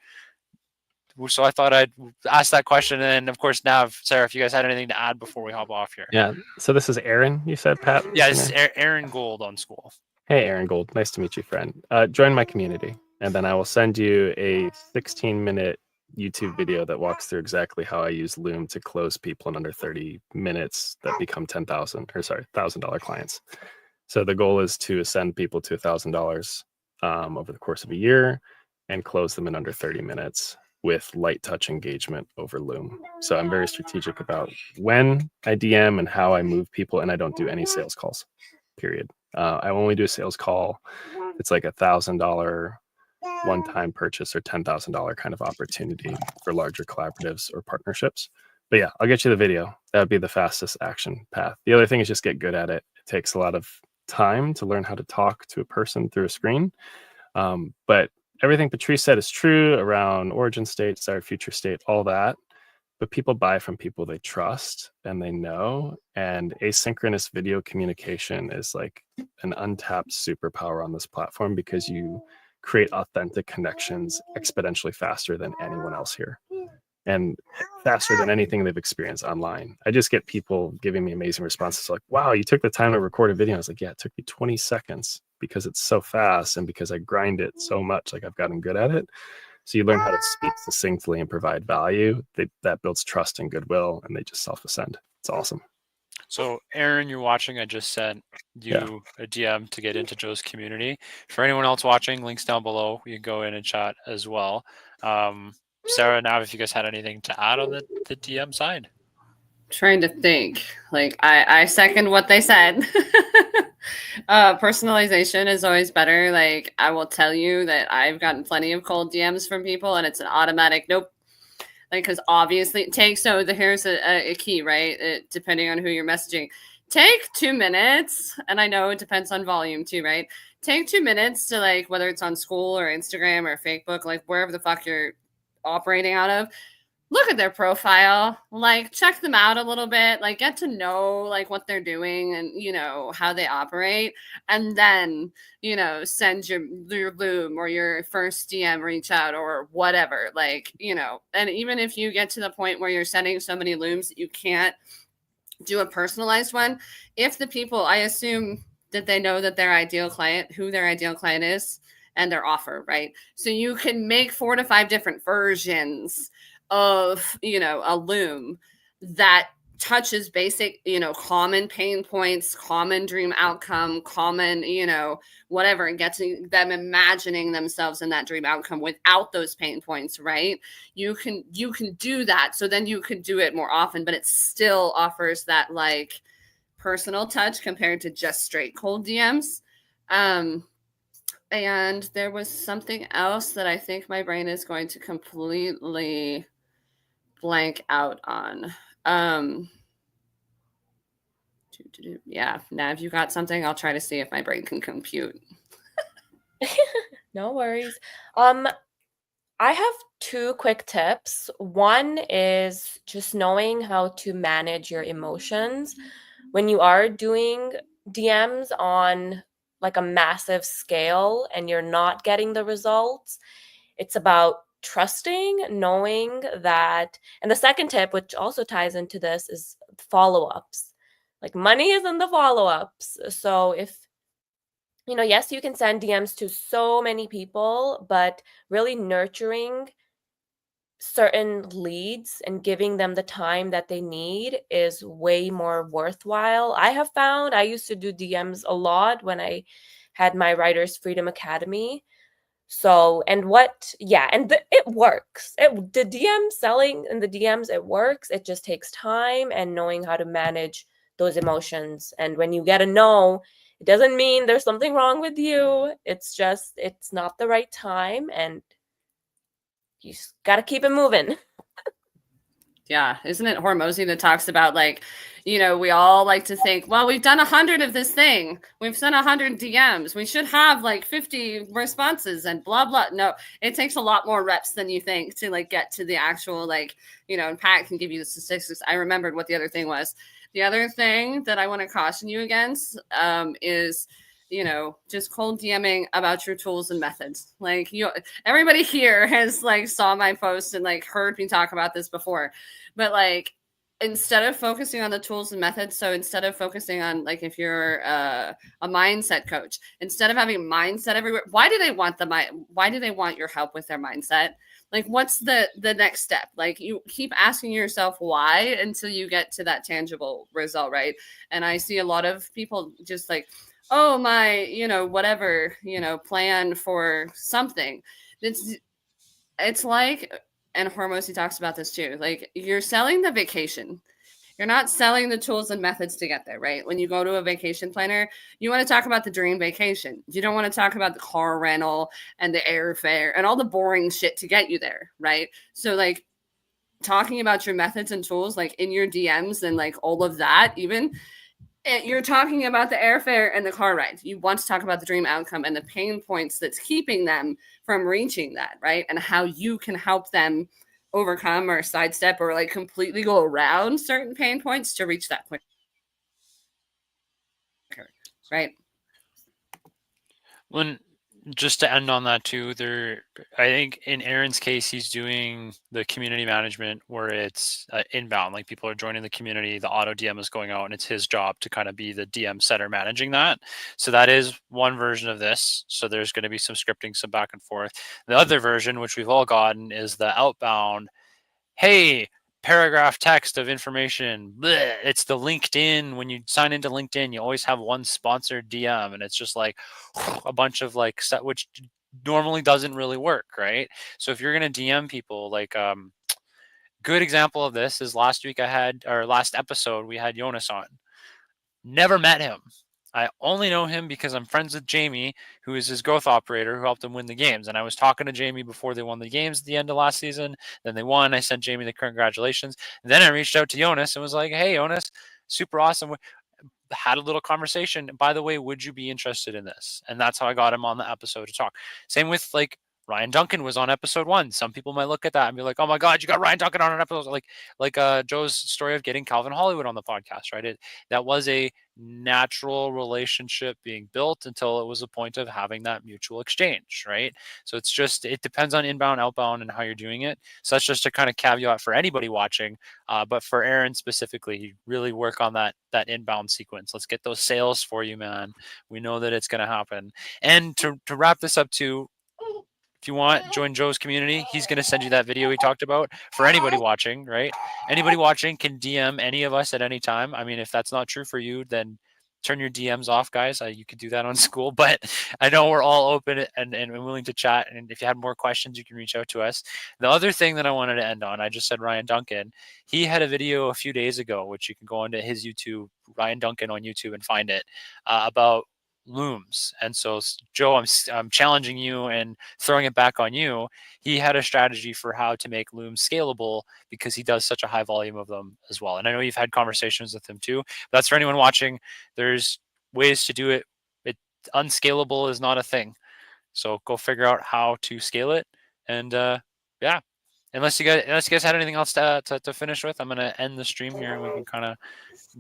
[SPEAKER 1] So I thought I'd ask that question. And of course, Nav, Sarah, if you guys had anything to add before we hop off here.
[SPEAKER 2] Yeah. So this is Aaron, you said, Pat?
[SPEAKER 1] Yeah, this is Aaron Gold on Skool.
[SPEAKER 2] Hey, Aaron Gold. Nice to meet you, friend. Join my community, and then I will send you a 16-minute YouTube video that walks through exactly how I use Loom to close people in under 30 minutes that become $1,000 clients. So the goal is to send people to $1,000 over the course of a year and close them in under 30 minutes with light touch engagement over Loom. So I'm very strategic about when I DM and how I move people, and I don't do any sales calls, period. I only do a sales call. It's like $1,000 one-time purchase or $10,000 kind of opportunity for larger collaboratives or partnerships. But yeah, I'll get you the video. That would be the fastest action path. The other thing is just get good at it. It takes a lot of time to learn how to talk to a person through a screen. But everything Patrice said is true around origin state, desired future state, all that. But people buy from people they trust and they know. And asynchronous video communication is like an untapped superpower on this platform, because you create authentic connections exponentially faster than anyone else here, and faster than anything they've experienced online. I just get people giving me amazing responses like, wow, you took the time to record a video. I was like, yeah, it took me 20 seconds because it's so fast and because I grind it so much, like I've gotten good at it. So you learn how to speak succinctly and provide value. That builds trust and goodwill, and they just self-ascend. It's awesome.
[SPEAKER 1] So Aaron, you're watching. I just sent you a DM to get into Joe's community. For anyone else watching, links down below. You can go in and chat as well. Sarah, Nav, if you guys had anything to add on the DM side.
[SPEAKER 4] Trying to think. Like I second what they said. Personalization is always better. Like I will tell you that I've gotten plenty of cold DMs from people, and it's an automatic nope. Like, because obviously here's a key, right? Depending on who you're messaging, take 2 minutes. And I know it depends on volume too, right? Take 2 minutes to, like, whether it's on Skool or Instagram or Facebook, like wherever the fuck you're operating out of, look at their profile, like check them out a little bit, like get to know like what they're doing and, you know, how they operate. And then, you know, send your Loom or your first DM reach out or whatever, like, you know. And even if you get to the point where you're sending so many Looms that you can't do a personalized one, if the people, I assume that they know that their ideal client, who their ideal client is, and their offer, right? So you can make 4 to 5 different versions of, a loom that touches basic, common pain points, common dream outcome, common, whatever, and getting them imagining themselves in that dream outcome without those pain points, right? You can do that. So then you can do it more often, but it still offers that like personal touch compared to just straight cold DMs. And there was something else that I think my brain is going to completely blank out on. Yeah, Nav, you got something? I'll try to see if my brain can compute.
[SPEAKER 3] No worries. I have 2 quick tips. One is just knowing how to manage your emotions when you are doing DMs on like a massive scale and you're not getting the results. It's about trusting, knowing that. And the second tip, which also ties into this, is follow-ups. Like money is in the follow-ups. So if yes, you can send DMs to so many people, but really nurturing certain leads and giving them the time that they need is way more worthwhile. I have found I used to do DMs a lot when I had my Writers Freedom Academy. So, and it works. The DM selling in the DMs, it works. It just takes time and knowing how to manage those emotions. And when you get a no, it doesn't mean there's something wrong with you. It's just, it's not the right time and you just got to keep it moving.
[SPEAKER 4] Yeah. Isn't it Hormozy that talks about like, we all like to think, well, we've done 100 of this thing. We've sent 100 DMs. We should have like 50 responses and blah, blah. No, it takes a lot more reps than you think to like get to the actual, like, and Pat can give you the statistics. I remembered what the other thing was. The other thing that I want to caution you against is, just cold DMing about your tools and methods. Like everybody here has like saw my post and like heard me talk about this before, but like instead of focusing on the tools and methods, so instead of focusing on like if you're a mindset coach, instead of having mindset everywhere, why do they want your help with their mindset? Like what's the next step? Like you keep asking yourself why until you get to that tangible result, right? And I see a lot of people just like, oh, my, whatever, plan for something. It's like, and Hormozy talks about this too, like you're selling the vacation. You're not selling the tools and methods to get there, right? When you go to a vacation planner, you want to talk about the dream vacation. You don't want to talk about the car rental and the airfare and all the boring shit to get you there, right? So like talking about your methods and tools, like in your DMs and like all of that, even you're talking about the airfare and the car ride. You want to talk about the dream outcome and the pain points that's keeping them from reaching that, right? And how you can help them overcome or sidestep or like completely go around certain pain points to reach that quicker, right?
[SPEAKER 1] When just to end on that too, I think in Aaron's case, he's doing the community management where it's inbound, like people are joining the community, the auto DM is going out and it's his job to kind of be the DM setter managing that. So that is one version of this. So there's going to be some scripting, some back and forth. The other version, which we've all gotten, is the outbound, hey, paragraph text of information. Bleh. It's the LinkedIn. When you sign into LinkedIn, you always have one sponsored DM and it's just like a bunch of like stuff, which normally doesn't really work, right? So if you're going to DM people, like good example of this is last episode we had Jonas on. Never met him. I only know him because I'm friends with Jamie, who is his growth operator, who helped him win the games. And I was talking to Jamie before they won the games at the end of last season. Then they won. I sent Jamie the congratulations. And then I reached out to Jonas and was like, hey, Jonas, super awesome. Had a little conversation. By the way, would you be interested in this? And that's how I got him on the episode to talk. Same with like Ryan Duncan was on episode 1. Some people might look at that and be like, "Oh my God, you got Ryan Duncan on an episode!" Like Joe's story of getting Calvin Hollywood on the podcast, right? That was a natural relationship being built until it was a point of having that mutual exchange, right? So it depends on inbound, outbound, and how you're doing it. So that's just a kind of caveat for anybody watching. But for Aaron specifically, really work on that inbound sequence. Let's get those sales for you, man. We know that it's going to happen. And to wrap this up too, if you want, join Joe's community. He's going to send you that video he talked about. For anybody watching, right? Anybody watching can DM any of us at any time. I mean, if that's not true for you, then turn your DMs off, guys. You could do that on Skool, but I know we're all open and willing to chat. And if you have more questions, you can reach out to us. The other thing that I wanted to end on, I just said Ryan Duncan. He had a video a few days ago, which you can go onto his YouTube, Ryan Duncan on YouTube, and find it, about looms. And so, Joe, I'm challenging you and throwing it back on you. He had a strategy for how to make looms scalable because he does such a high volume of them as well. And I know you've had conversations with him too. That's for anyone watching. There's ways to do it. Unscalable is not a thing. So go figure out how to scale it. And yeah, unless you guys had anything else to finish with, I'm gonna end the stream here and we can kind of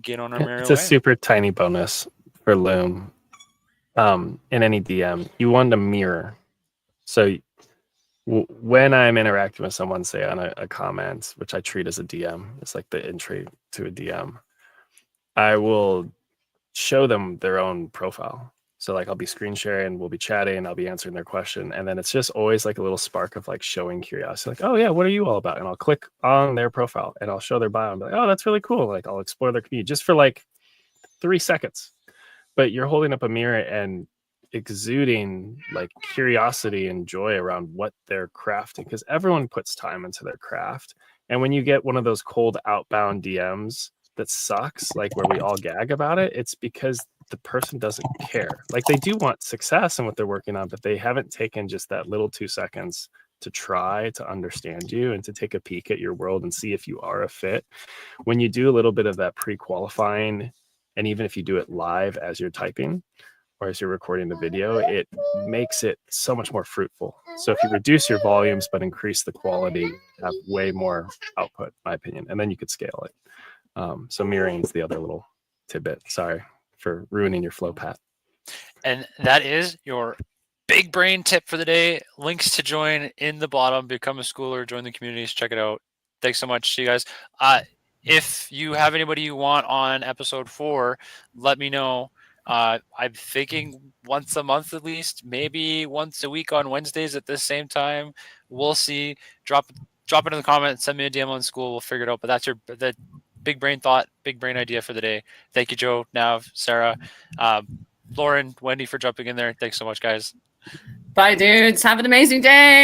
[SPEAKER 1] get on our merry way.
[SPEAKER 2] It's a super tiny bonus for loom. In any DM, you want a mirror. So when I'm interacting with someone, say on a comment, which I treat as a DM, it's like the entry to a DM, I will show them their own profile. So like I'll be screen sharing, we'll be chatting, I'll be answering their question. And then it's just always like a little spark of like showing curiosity. Like, oh yeah, what are you all about? And I'll click on their profile and I'll show their bio and be like, oh, that's really cool. Like I'll explore their community just for like 3 seconds. But you're holding up a mirror and exuding like curiosity and joy around what they're crafting, because everyone puts time into their craft. And when you get one of those cold outbound DMs that sucks, like where we all gag about it, it's because the person doesn't care. Like they do want success in what they're working on, but they haven't taken just that little 2 seconds to try to understand you and to take a peek at your world and see if you are a fit. When you do a little bit of that pre-qualifying, and even if you do it live as you're typing or as you're recording the video, it makes it so much more fruitful. So if you reduce your volumes but increase the quality, have way more output, in my opinion, and then you could scale it. So mirroring is the other little tidbit. Sorry for ruining your flow, Pat.
[SPEAKER 1] And that is your big brain tip for the day. Links to join in the bottom. Become a schooler, join the communities, check it out. Thanks so much. See you guys. If you have anybody you want on episode 4, let me know. I'm thinking once a month at least, maybe once a week on Wednesdays at this same time. We'll see. Drop it in the comments. Send me a DM on Skool. We'll figure it out. But that's the big brain thought, big brain idea for the day. Thank you, Joe, Nav, Sarah, Lauren, Wendy for jumping in there. Thanks so much, guys.
[SPEAKER 4] Bye, dudes. Have an amazing day.